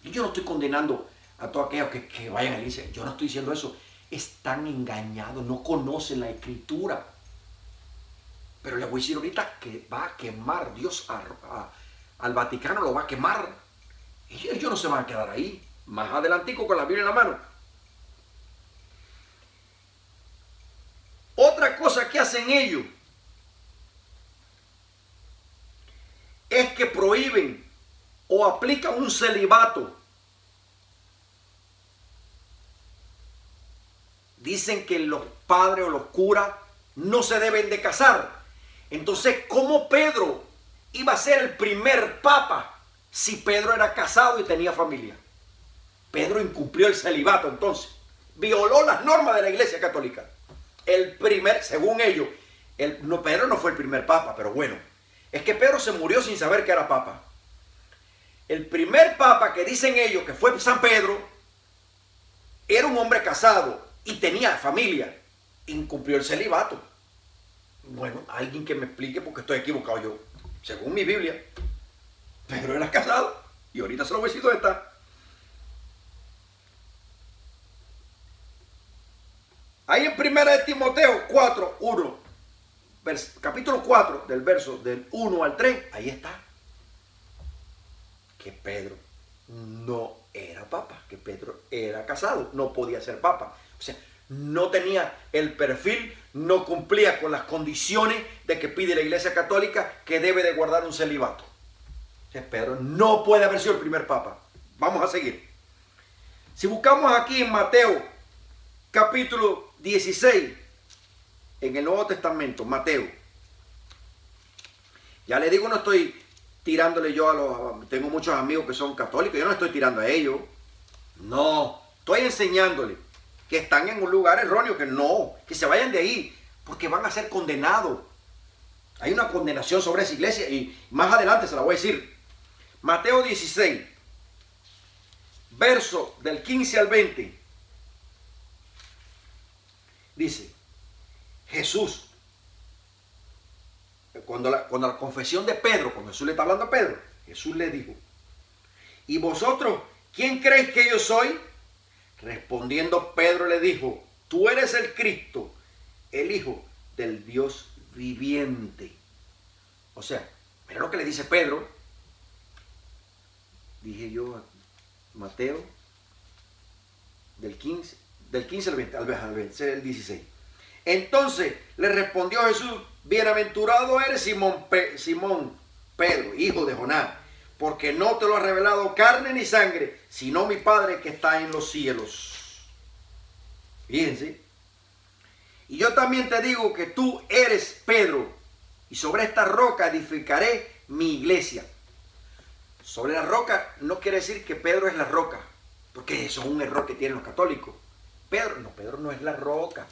Speaker 1: Y yo no estoy condenando a todos aquellos que vayan a la iglesia. Yo no estoy diciendo eso. Están engañados, no conocen la Escritura. Pero les voy a decir ahorita que va a quemar Dios al Vaticano, lo va a quemar. Y ellos no se van a quedar ahí. Más adelantico con la Biblia en la mano. Otra cosa que hacen ellos es que prohíben o aplican un celibato. Dicen que los padres o los curas no se deben de casar. Entonces, ¿cómo Pedro iba a ser el primer papa si Pedro era casado y tenía familia? Pedro incumplió el celibato, entonces. Violó las normas de la Iglesia Católica. El primer, según ellos, Pedro no fue el primer papa, pero bueno. Es que Pedro se murió sin saber que era papa. El primer papa que dicen ellos que fue San Pedro era un hombre casado y tenía familia. Incumplió el celibato. Bueno, alguien que me explique porque estoy equivocado yo. Según mi Biblia, Pedro era casado y ahorita se lo voy a decir dónde está. Ahí en 1 de Timoteo 4, 1, capítulo 4, del verso del 1 al 3, ahí está. Que Pedro no era papa, que Pedro era casado, no podía ser papa. O sea, no tenía el perfil, no cumplía con las condiciones de que pide la Iglesia Católica, que debe de guardar un celibato. O sea, Pedro no puede haber sido el primer papa. Vamos a seguir. Si buscamos aquí en Mateo, capítulo 16, en el Nuevo Testamento, Mateo. Ya le digo, no estoy tirándole yo tengo muchos amigos que son católicos, yo no estoy tirando a ellos. No, estoy enseñándole que están en un lugar erróneo, que se vayan de ahí, porque van a ser condenados. Hay una condenación sobre esa iglesia y más adelante se la voy a decir. Mateo 16, verso del 15 al 20. Dice, Jesús, cuando la confesión de Pedro, cuando Jesús le está hablando a Pedro, Jesús le dijo, ¿y vosotros quién creéis que yo soy? Respondiendo Pedro le dijo, tú eres el Cristo, el Hijo del Dios viviente. O sea, mira lo que le dice Pedro. Dije yo, Mateo, del 15 al 20, al 20, el 16. Entonces le respondió Jesús, bienaventurado eres Simón Pedro, hijo de Jonás, porque no te lo ha revelado carne ni sangre, sino mi Padre que está en los cielos. Fíjense. Y yo también te digo que tú eres Pedro, y sobre esta roca edificaré mi iglesia. Sobre la roca no quiere decir que Pedro es la roca, porque eso es un error que tienen los católicos. Pedro no es la roca.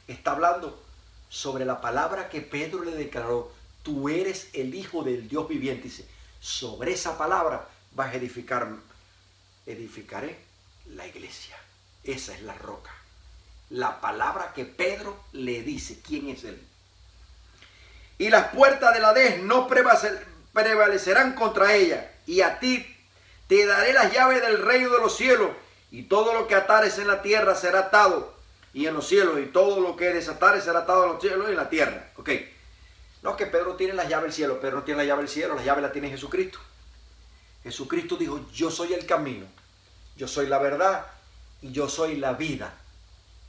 Speaker 1: Está hablando sobre la palabra que Pedro le declaró. Tú eres el Hijo del Dios viviente. Dice, sobre esa palabra vas a edificaré la iglesia. Esa es la roca. La palabra que Pedro le dice. ¿Quién es él? Y las puertas del Hades no prevalecerán contra ella. Y a ti te daré las llaves del reino de los cielos. Y todo lo que atares en la tierra será atado y en los cielos. Y todo lo que desatares será atado en los cielos y en la tierra. Ok. No es que Pedro tiene las llaves del cielo. Pedro no tiene la llave del cielo. La llave la tiene Jesucristo. Jesucristo dijo, yo soy el camino. Yo soy la verdad. Y yo soy la vida.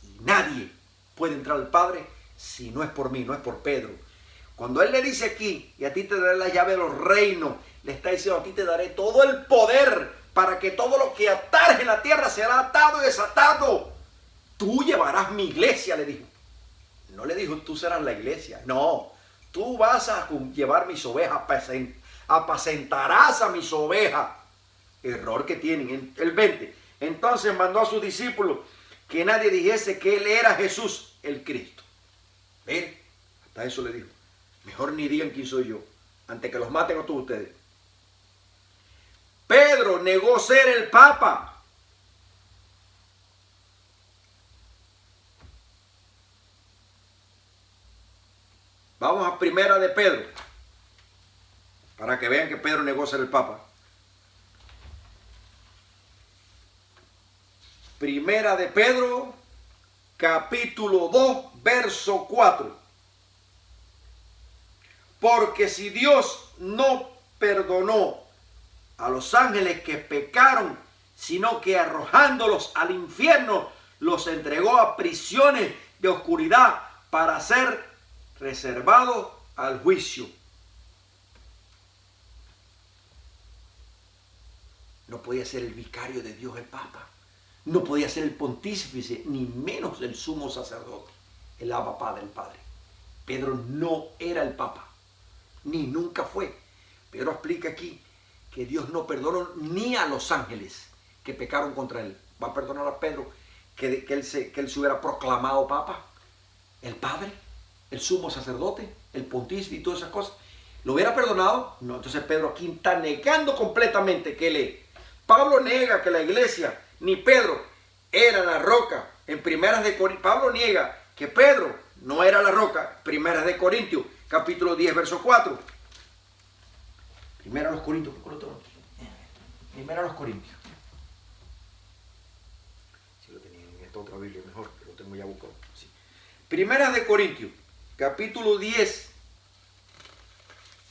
Speaker 1: Y nadie puede entrar al Padre si no es por mí, no es por Pedro. Cuando Él le dice aquí, y a ti te daré la llave de los reinos, le está diciendo, a ti te daré todo el poder para que todo lo que atares en la tierra será atado y desatado. Tú llevarás mi iglesia, le dijo. No le dijo, tú serás la iglesia. No, tú vas a llevar mis ovejas, apacentarás a mis ovejas. Error que tienen. El 20. Entonces mandó a sus discípulos que nadie dijese que Él era Jesús, el Cristo. Mire, hasta eso le dijo. Mejor ni digan quién soy yo, antes que los maten a todos ustedes. Pedro negó ser el Papa. Vamos a Primera de Pedro, para que vean que Pedro negó ser el Papa. Primera de Pedro, capítulo 2, verso 4. Porque si Dios no perdonó a los ángeles que pecaron, sino que arrojándolos al infierno, los entregó a prisiones de oscuridad para ser reservados al juicio. No podía ser el vicario de Dios el Papa. No podía ser el pontífice, ni menos el sumo sacerdote, el Abba Padre, el Padre. Pedro no era el Papa, ni nunca fue. Pedro explica aquí que Dios no perdonó ni a los ángeles que pecaron contra él. ¿Va a perdonar a Pedro que él se hubiera proclamado Papa? ¿El Padre? ¿El sumo sacerdote? ¿El pontífice y todas esas cosas? ¿Lo hubiera perdonado? No. Entonces Pedro aquí está negando completamente que él es. Pablo niega que la iglesia ni Pedro era la roca. En Primeras de Corintios, Pablo niega que Pedro no era la roca. Primeras de Corintios, capítulo 10, verso 4. Primera a los Corintios. Primera a los Corintios. Si lo tenía en esta otra Biblia mejor, que lo tengo ya buscado. Sí. Primeras de Corintios, capítulo 10,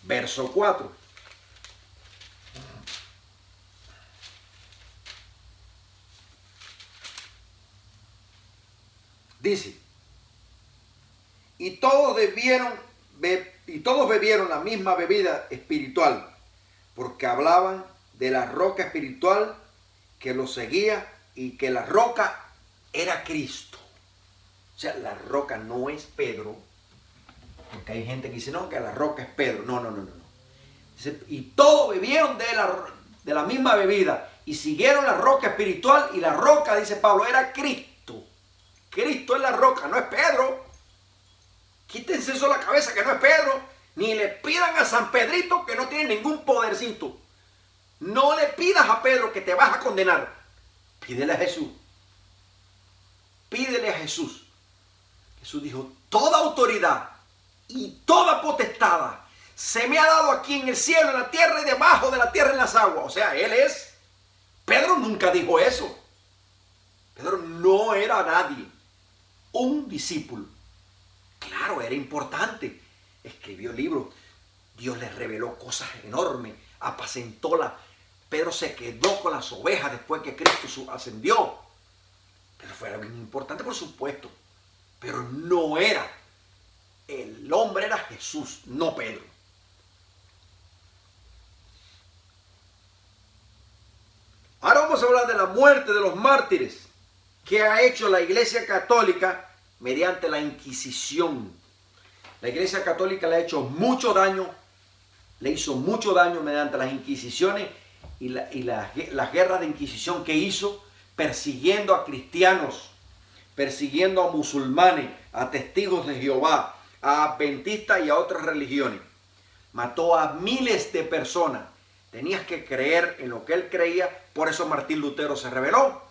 Speaker 1: verso 4. Dice, y todos bebieron la misma bebida espiritual, porque hablaban de la roca espiritual que los seguía y que la roca era Cristo. O sea, la roca no es Pedro, porque hay gente que dice, no, que la roca es Pedro. No. Dice, y todos bebieron de la misma bebida y siguieron la roca espiritual, y la roca, dice Pablo, era Cristo. Cristo es la roca, no es Pedro. Quítense eso de la cabeza que no es Pedro. Ni le pidan a San Pedrito, que no tiene ningún podercito. No le pidas a Pedro que te vas a condenar. Pídele a Jesús. Pídele a Jesús. Jesús dijo, toda autoridad y toda potestad se me ha dado aquí en el cielo, en la tierra y debajo de la tierra en las aguas. O sea, Él es. Pedro nunca dijo eso. Pedro no era nadie. Un discípulo. Claro, era importante. Escribió libros. Dios le reveló cosas enormes. Apacentóla. Pedro se quedó con las ovejas después que Cristo ascendió. Pero fue algo importante, por supuesto. Pero no era. El hombre era Jesús, no Pedro. Ahora vamos a hablar de la muerte de los mártires que ha hecho la Iglesia Católica mediante la Inquisición. La Iglesia Católica le ha hecho mucho daño, le hizo mucho daño mediante las Inquisiciones y las guerras de Inquisición que hizo, persiguiendo a cristianos, persiguiendo a musulmanes, a testigos de Jehová, a adventistas y a otras religiones. Mató a miles de personas. Tenías que creer en lo que él creía, por eso Martín Lutero se rebeló.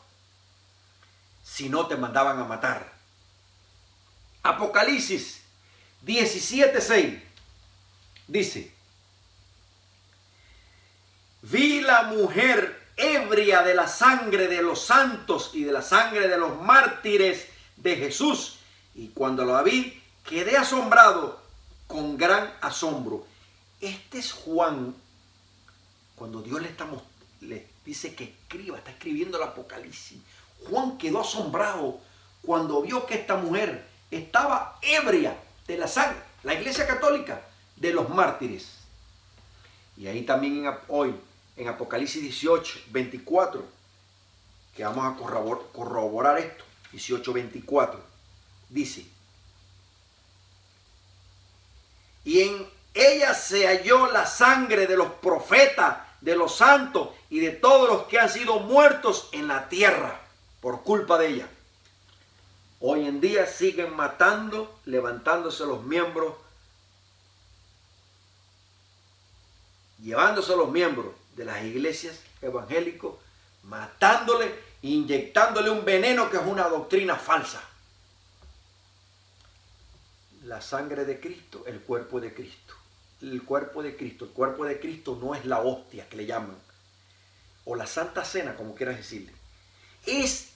Speaker 1: Si no, te mandaban a matar. Apocalipsis 17:6 dice, vi la mujer ebria de la sangre de los santos y de la sangre de los mártires de Jesús, y cuando la vi quedé asombrado con gran asombro. Este es Juan, cuando Dios le dice que escriba, está escribiendo el Apocalipsis. Juan quedó asombrado cuando vio que esta mujer estaba ebria de la sangre, la Iglesia Católica, de los mártires. Y ahí también hoy, en Apocalipsis 18, 24, que vamos a corroborar esto, 18, 24, dice, y en ella se halló la sangre de los profetas, de los santos y de todos los que han sido muertos en la tierra por culpa de ella. Hoy en día siguen matando, levantándose los miembros, llevándose los miembros de las iglesias evangélicas, matándole, inyectándole un veneno que es una doctrina falsa. La sangre de Cristo, el cuerpo de Cristo. El cuerpo de Cristo. El cuerpo de Cristo no es la hostia que le llaman, o la Santa Cena, como quieras decirle. Es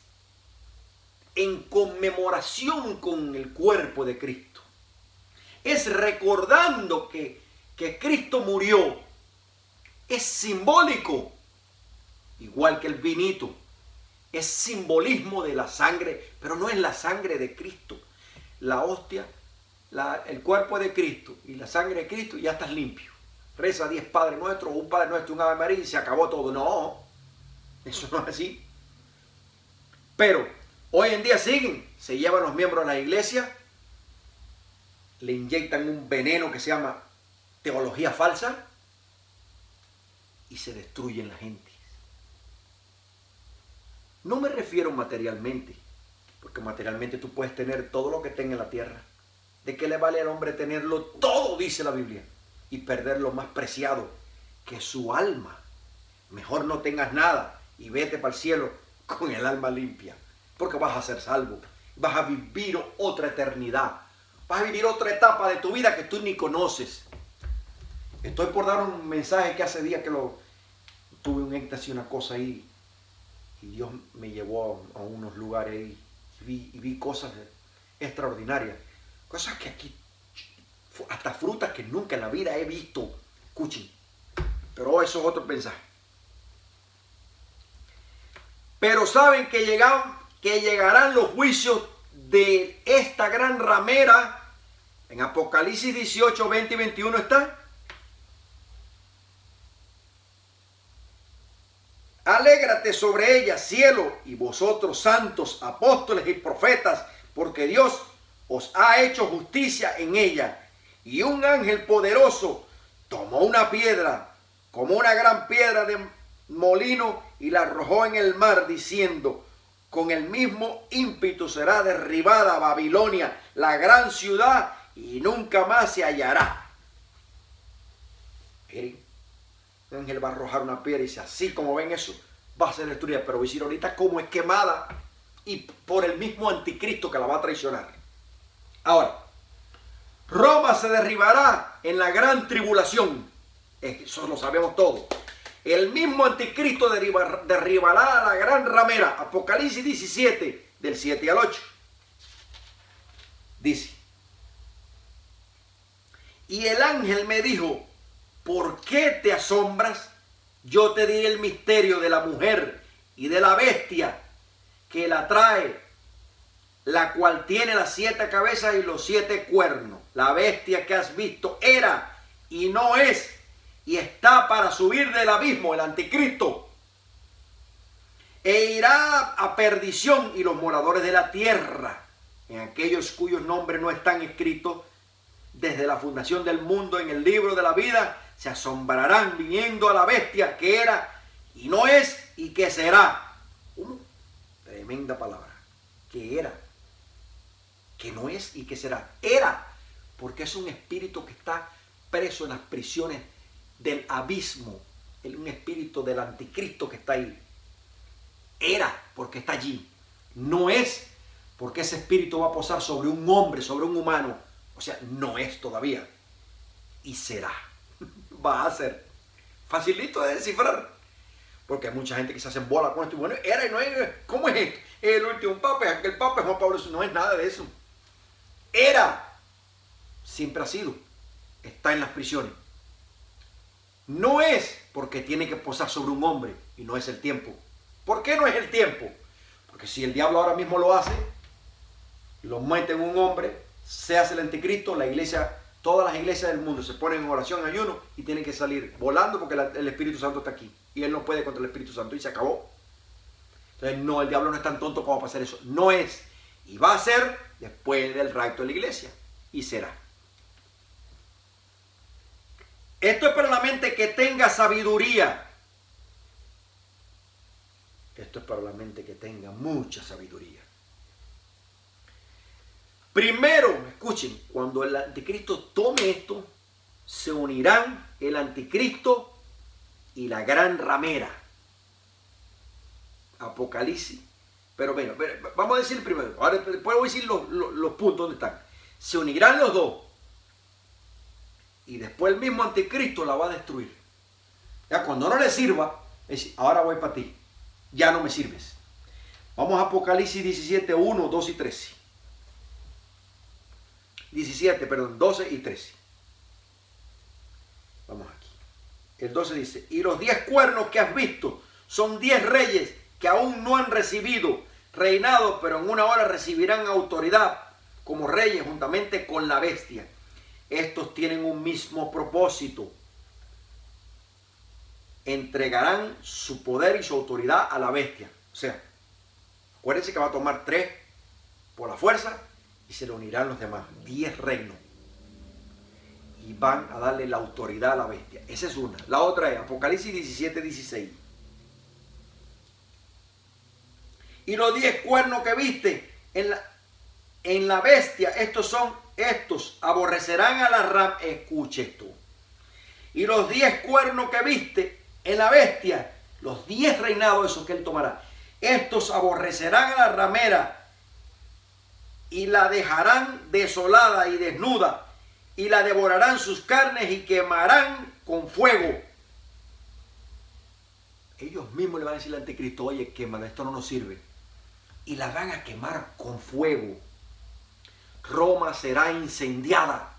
Speaker 1: en conmemoración con el cuerpo de Cristo. Es recordando que Cristo murió. Es simbólico, igual que el vinito. Es simbolismo de la sangre, pero no es la sangre de Cristo. La hostia, el cuerpo de Cristo y la sangre de Cristo, ya estás limpio. Reza 10 Padre Nuestro, un Padre Nuestro, un Ave María y se acabó todo. No, eso no es así. Pero hoy en día se llevan los miembros de la iglesia, le inyectan un veneno que se llama teología falsa y se destruyen la gente. No me refiero materialmente, porque materialmente tú puedes tener todo lo que tenga en la tierra. ¿De qué le vale al hombre tenerlo todo, dice la Biblia, y perder lo más preciado, que es su alma? Mejor no tengas nada y vete para el cielo con el alma limpia, porque vas a ser salvo, vas a vivir otra eternidad, vas a vivir otra etapa de tu vida que tú ni conoces. Estoy por dar un mensaje que hace días que tuve un éxtasis, una cosa ahí, y Dios me llevó a unos lugares ahí y vi cosas extraordinarias, cosas que aquí, hasta frutas que nunca en la vida he visto. Escuchen, pero eso es otro mensaje. Pero saben que llegarán los juicios de esta gran ramera. En Apocalipsis 18, 20 y 21 está. Alégrate sobre ella, cielo, y vosotros santos, apóstoles y profetas, porque Dios os ha hecho justicia en ella. Y un ángel poderoso tomó una piedra, como una gran piedra de molino, y la arrojó en el mar, diciendo: con el mismo ímpetu será derribada Babilonia, la gran ciudad, y nunca más se hallará. Miren, el ángel va a arrojar una piedra y dice, así como ven eso, va a ser destruida. Pero voy a decir ahorita cómo es quemada, y por el mismo anticristo que la va a traicionar. Ahora, Roma se derribará en la gran tribulación. Eso lo sabemos todos. El mismo anticristo derribará a la gran ramera. Apocalipsis 17, del 7 al 8. Dice: y el ángel me dijo, ¿por qué te asombras? Yo te diré el misterio de la mujer y de la bestia que la trae, la cual tiene las 7 cabezas y los 7 cuernos. La bestia que has visto era y no es, y está para subir del abismo, el anticristo, e irá a perdición, y los moradores de la tierra, en aquellos cuyos nombres no están escritos desde la fundación del mundo en el libro de la vida, se asombrarán viendo a la bestia que era y no es y que será. Tremenda palabra. Que era, que no es y que será. Era, porque es un espíritu que está preso en las prisiones del abismo, un espíritu del anticristo que está ahí. Era, porque está allí. No es, porque ese espíritu va a posar sobre un hombre, sobre un humano. O sea, no es todavía. Y será. Va a ser. Facilito de descifrar. Porque hay mucha gente que se hace bola con esto. Y bueno, era y no es. ¿Cómo es esto? El último papa, aquel papa es Juan Pablo II. No es nada de eso. Era. Siempre ha sido. Está en las prisiones. No es porque tiene que posar sobre un hombre y no es el tiempo. ¿Por qué no es el tiempo? Porque si el diablo ahora mismo lo hace, lo mete en un hombre, se hace el anticristo, la iglesia, todas las iglesias del mundo se ponen en oración, ayuno y tienen que salir volando porque el Espíritu Santo está aquí y él no puede contra el Espíritu Santo y se acabó. Entonces no, el diablo no es tan tonto como para hacer eso. No es. Y va a ser después del rapto de la iglesia. Y será. Esto es para la mente que tenga sabiduría. Esto es para la mente que tenga mucha sabiduría. Primero, escuchen, cuando el anticristo tome esto, se unirán el anticristo y la gran ramera. Apocalipsis. Pero bueno, vamos a decir primero. Ahora después voy a decir los puntos donde están. Se unirán los dos. Y después el mismo anticristo la va a destruir. Ya cuando no le sirva, es, ahora voy para ti. Ya no me sirves. Vamos a Apocalipsis 17, 1, 2 y 13. 17, perdón, 12 y 13. Vamos aquí. El 12 dice, y los 10 cuernos que has visto son 10 reyes que aún no han recibido reinado, pero en una hora recibirán autoridad como reyes juntamente con la bestia. Estos tienen un mismo propósito. Entregarán su poder y su autoridad a la bestia. O sea, acuérdense que va a tomar 3 por la fuerza y se le unirán los demás. 10 reinos. Y van a darle la autoridad a la bestia. Esa es una. La otra es Apocalipsis 17, 16. Y los 10 cuernos que viste en la bestia, estos aborrecerán a la rama. Escuche esto. Y los 10 cuernos que viste en la bestia, los 10 reinados esos que él tomará, estos aborrecerán a la ramera y la dejarán desolada y desnuda, y la devorarán sus carnes y quemarán con fuego. Ellos mismos le van a decir al anticristo, oye, quémala, esto no nos sirve. Y la van a quemar con fuego. Roma será incendiada.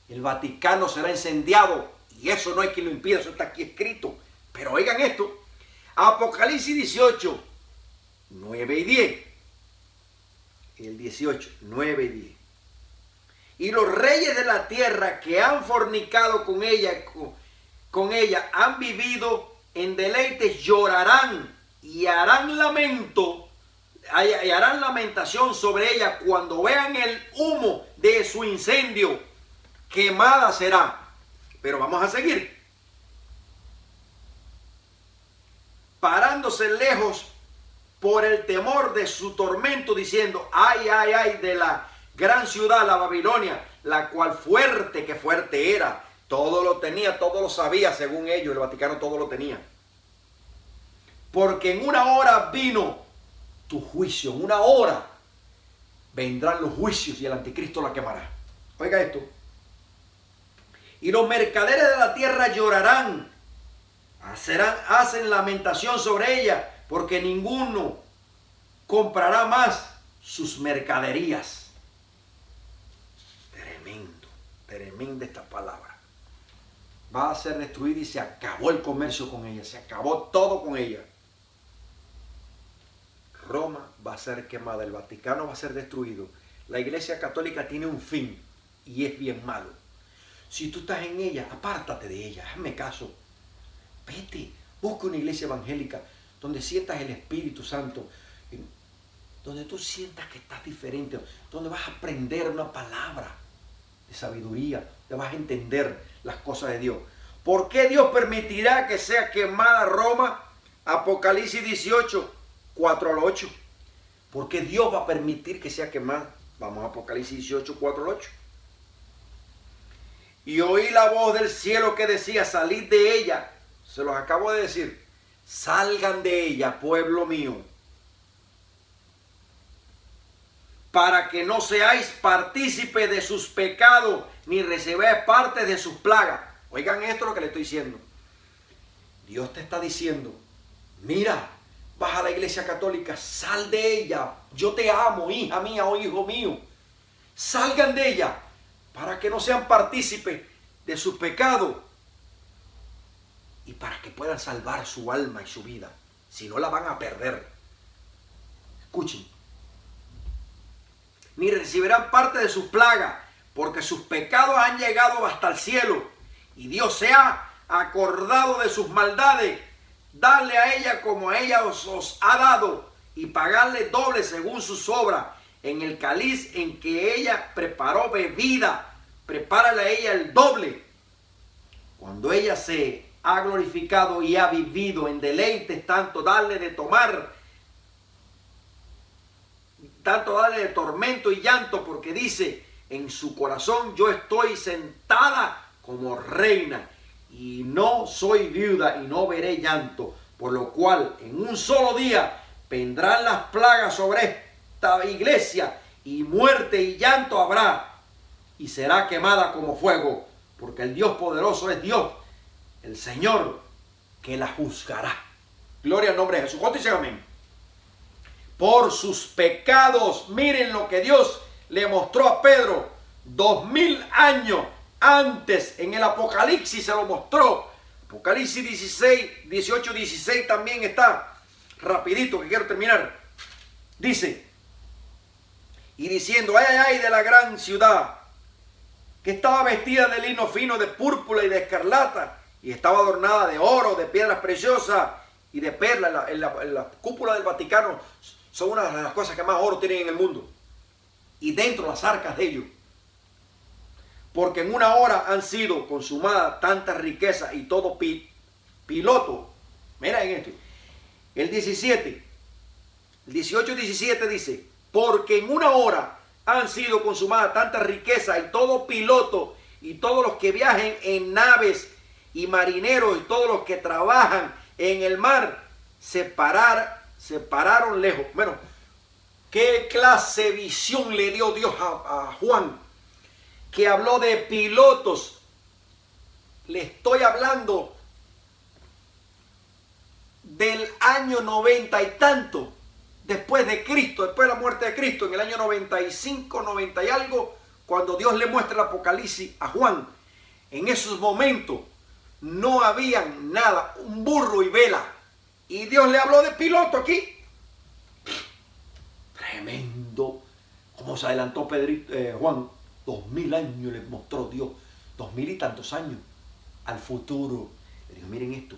Speaker 1: El Vaticano será incendiado. Y eso no hay quien lo impida, eso está aquí escrito. Pero oigan esto. Apocalipsis 18, 9 y 10. El 18, 9 y 10. Y los reyes de la tierra que han fornicado con ella han vivido en deleites, llorarán y harán lamento. Y harán lamentación sobre ella cuando vean el humo de su incendio. Quemada será. Pero vamos a seguir. Parándose lejos por el temor de su tormento, diciendo, ay, ay, ay, de la gran ciudad, la Babilonia, la cual fuerte, que fuerte era. Todo lo tenía, todo lo sabía, según ellos, el Vaticano todo lo tenía. Porque en una hora vino tu juicio, en una hora vendrán los juicios y el anticristo la quemará. Oiga esto. Y los mercaderes de la tierra llorarán, hacen lamentación sobre ella, porque ninguno comprará más sus mercaderías. Tremendo, tremenda esta palabra. Va a ser destruida y se acabó el comercio con ella, se acabó todo con ella. Roma va a ser quemada, el Vaticano va a ser destruido. La Iglesia Católica tiene un fin y es bien malo. Si tú estás en ella, apártate de ella, hazme caso. Vete, busca una iglesia evangélica donde sientas el Espíritu Santo, donde tú sientas que estás diferente, donde vas a aprender una palabra de sabiduría, te vas a entender las cosas de Dios. ¿Por qué Dios permitirá que sea quemada Roma? Apocalipsis 18, 4 al 8. ¿Por qué Dios va a permitir que sea quemada? Vamos a Apocalipsis 18, 4 al 8. Y oí la voz del cielo que decía, salid de ella. Se los acabo de decir. Salgan de ella, pueblo mío, para que no seáis partícipes de sus pecados, ni recibáis parte de sus plagas. Oigan esto lo que le estoy diciendo. Dios te está diciendo, mira, vas a la iglesia católica, sal de ella. Yo te amo, hija mía o hijo mío. Salgan de ella para que no sean partícipes de sus pecados y para que puedan salvar su alma y su vida. Si no, la van a perder. Escuchen. Ni recibirán parte de sus plagas, porque sus pecados han llegado hasta el cielo y Dios se ha acordado de sus maldades. Darle a ella como a ella os ha dado y pagarle doble según sus obras. En el cáliz en que ella preparó bebida, prepárale a ella el doble. Cuando ella se ha glorificado y ha vivido en deleites, tanto darle de tomar, tanto darle de tormento y llanto, porque dice, en su corazón yo estoy sentada como reina y no soy viuda y no veré llanto, por lo cual en un solo día vendrán las plagas sobre esta iglesia, y muerte y llanto habrá, y será quemada como fuego, porque el Dios poderoso es Dios, el Señor, que la juzgará. Gloria al nombre de Jesús. ¿Cuánto dicen amén? Por sus pecados, miren lo que Dios le mostró a Pedro 2000 años antes. En el Apocalipsis se lo mostró. Apocalipsis 16, 18, 16 también está. Rapidito que quiero terminar. Dice, y diciendo, ay, ay, ay de la gran ciudad, que estaba vestida de lino fino, de púrpura y de escarlata, y estaba adornada de oro, de piedras preciosas y de perlas. En la cúpula del Vaticano son una de las cosas que más oro tienen en el mundo. Y dentro las arcas de ellos. Porque en una hora han sido consumadas tantas riquezas y todo piloto. Mira en esto. El 17, el 18 y 17 dice, porque en una hora han sido consumadas tantas riquezas y todo piloto y todos los que viajen en naves y marineros y todos los que trabajan en el mar se pararon lejos. Bueno, ¿qué clase de visión le dio Dios a Juan? Que habló de pilotos. Le estoy hablando del año 90 y tanto, después de Cristo, después de la muerte de Cristo, en el año 95, 90 y algo, cuando Dios le muestra el Apocalipsis a Juan. En esos momentos no habían nada, un burro y vela. Y Dios le habló de piloto aquí. Tremendo. Como se adelantó Juan. 2000 años le mostró Dios. 2000 y tantos años al futuro. Le digo, miren esto.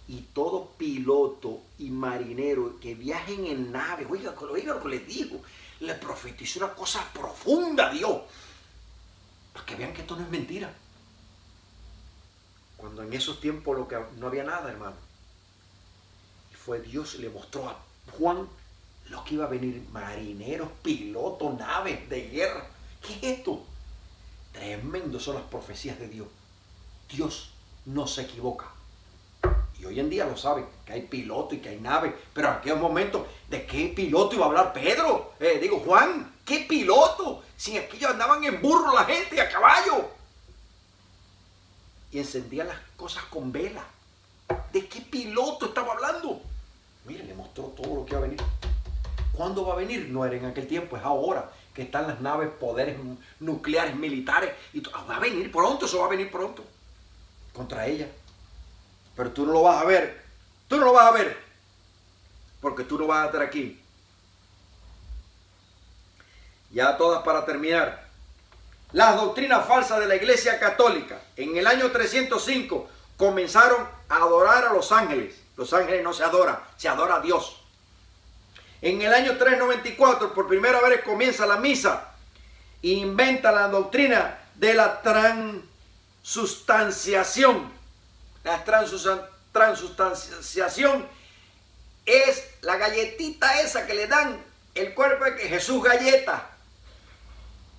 Speaker 1: Y todo piloto y marinero que viajen en nave, oiga lo que les digo, le profetizó una cosa profunda a Dios. Para que vean que esto no es mentira. Cuando en esos tiempos no había nada, hermano. Y fue Dios, le mostró a Juan lo que iba a venir. Marineros, pilotos, naves de guerra. ¿Qué es esto? Tremendo son las profecías de Dios. Dios no se equivoca. Y hoy en día lo saben, que hay piloto y que hay nave. Pero en aquellos momentos, ¿de qué piloto iba a hablar Pedro? Juan, ¿qué piloto? Si aquellos andaban en burro la gente y a caballo. Y encendían las cosas con vela. ¿De qué piloto estaba hablando? Mire, le mostró todo lo que iba a venir. ¿Cuándo va a venir? No era en aquel tiempo, es ahora que están las naves, poderes nucleares, militares. Y va a venir pronto, eso va a venir pronto. Contra ella. Pero tú no lo vas a ver. Tú no lo vas a ver. Porque tú no vas a estar aquí. Ya todas para terminar. Las doctrinas falsas de la Iglesia Católica. En el año 305 comenzaron a adorar a los ángeles. Los ángeles no se adoran, se adora a Dios. En el año 394 por primera vez comienza la misa. E inventa la doctrina de la transustanciación. La transustanciación es la galletita esa que le dan el cuerpo de Jesús galleta.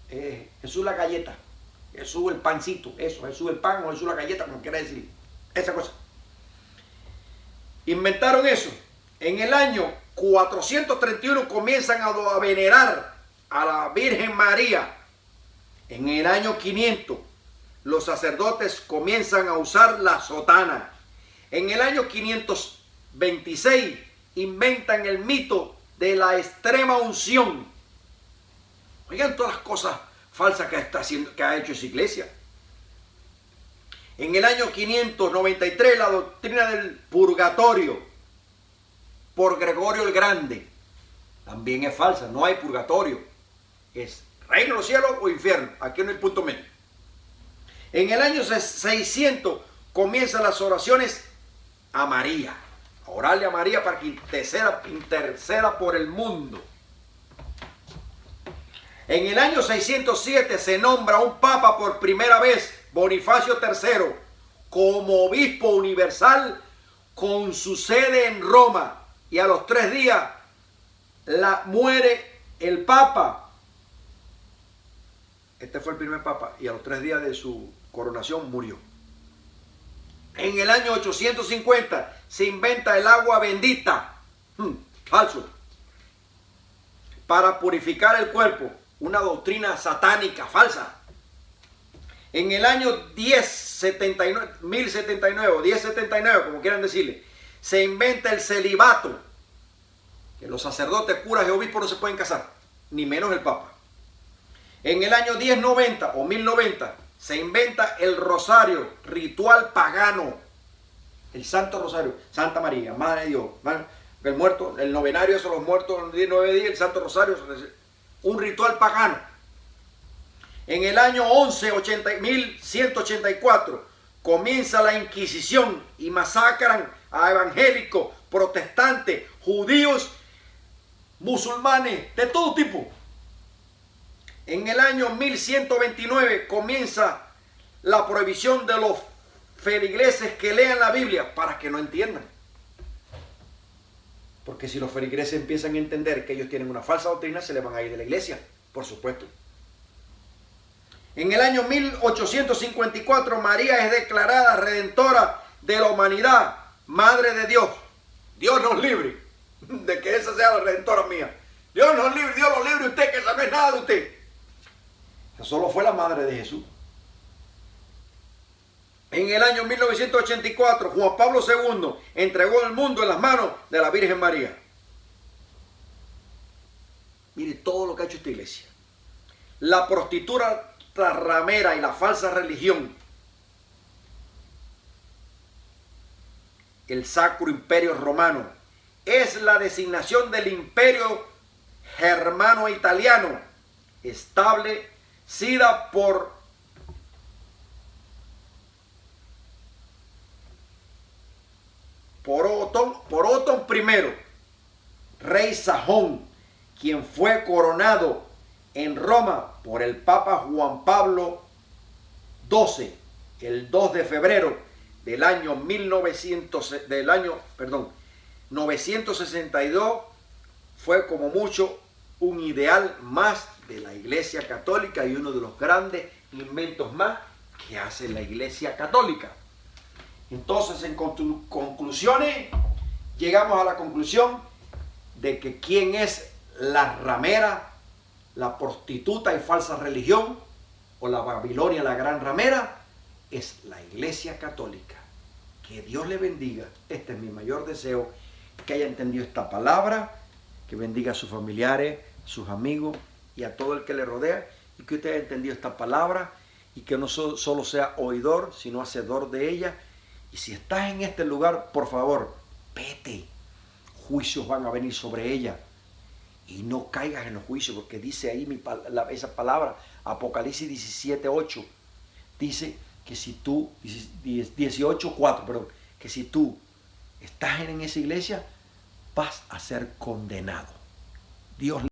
Speaker 1: Jesús la galleta. Jesús el pancito. Eso, Jesús el pan o Jesús la galleta, como quiera decir. Esa cosa. Inventaron eso. En el año 431 comienzan a venerar a la Virgen María. En el año 500 los sacerdotes comienzan a usar la sotana. En el año 526 inventan el mito de la extrema unción. Oigan todas las cosas falsas que ha hecho esa iglesia. En el año 593 la doctrina del purgatorio por Gregorio el Grande. También es falsa, no hay purgatorio. Es reino de los cielos o infierno. Aquí no hay punto medio. En el año 600 comienzan las oraciones a María. A orarle a María para que interceda por el mundo. En el año 607 se nombra un papa por primera vez, Bonifacio III, como obispo universal con su sede en Roma. Y a los 3 días muere el papa. Este fue el primer papa y a los 3 días de su coronación murió. En el año 850 se inventa el agua bendita. Falso. Para purificar el cuerpo. Una doctrina satánica, falsa. En el año 1079 o 1079, como quieran decirle, se inventa el celibato. Que los sacerdotes, curas y obispos no se pueden casar, ni menos el Papa. En el año 1090 o 1090 se inventa el rosario, ritual pagano. El Santo Rosario, Santa María, Madre de Dios. El muerto, el novenario, son los muertos en 9 días, el Santo Rosario, un ritual pagano. En el año 1184 comienza la Inquisición y masacran a evangélicos, protestantes, judíos, musulmanes, de todo tipo. En el año 1129 comienza la prohibición de los feligreses que lean la Biblia para que no entiendan. Porque si los feligreses empiezan a entender que ellos tienen una falsa doctrina, se les van a ir de la iglesia, por supuesto. En el año 1854, María es declarada redentora de la humanidad, Madre de Dios. Dios nos libre de que esa sea la redentora mía. Dios nos libre, Dios lo libre usted, que esa no es nada de usted. Esa solo fue la Madre de Jesús. En el año 1984, Juan Pablo II entregó el mundo en las manos de la Virgen María. Mire todo lo que ha hecho esta iglesia. La prostituta ramera y la falsa religión. El Sacro Imperio Romano es la designación del Imperio Germano-Italiano, establecida por Otón I, rey sajón, quien fue coronado en Roma por el Papa Juan Pablo XII el 2 de febrero del año 962. Fue como mucho un ideal más de la Iglesia Católica y uno de los grandes inventos más que hace la Iglesia Católica. Entonces, en conclusiones, llegamos a la conclusión de que quién es la ramera, la prostituta y falsa religión, o la Babilonia, la gran ramera, es la Iglesia Católica. Que Dios le bendiga. Este es mi mayor deseo, que haya entendido esta palabra, que bendiga a sus familiares, sus amigos y a todo el que le rodea, y que usted haya entendido esta palabra y que no solo sea oidor, sino hacedor de ella. Y si estás en este lugar, por favor, vete. Juicios van a venir sobre ella. Y no caigas en los juicios, porque dice ahí esa palabra, Apocalipsis 17:8. Dice que si tú, 18:4, perdón, que si tú estás en esa iglesia, vas a ser condenado. Dios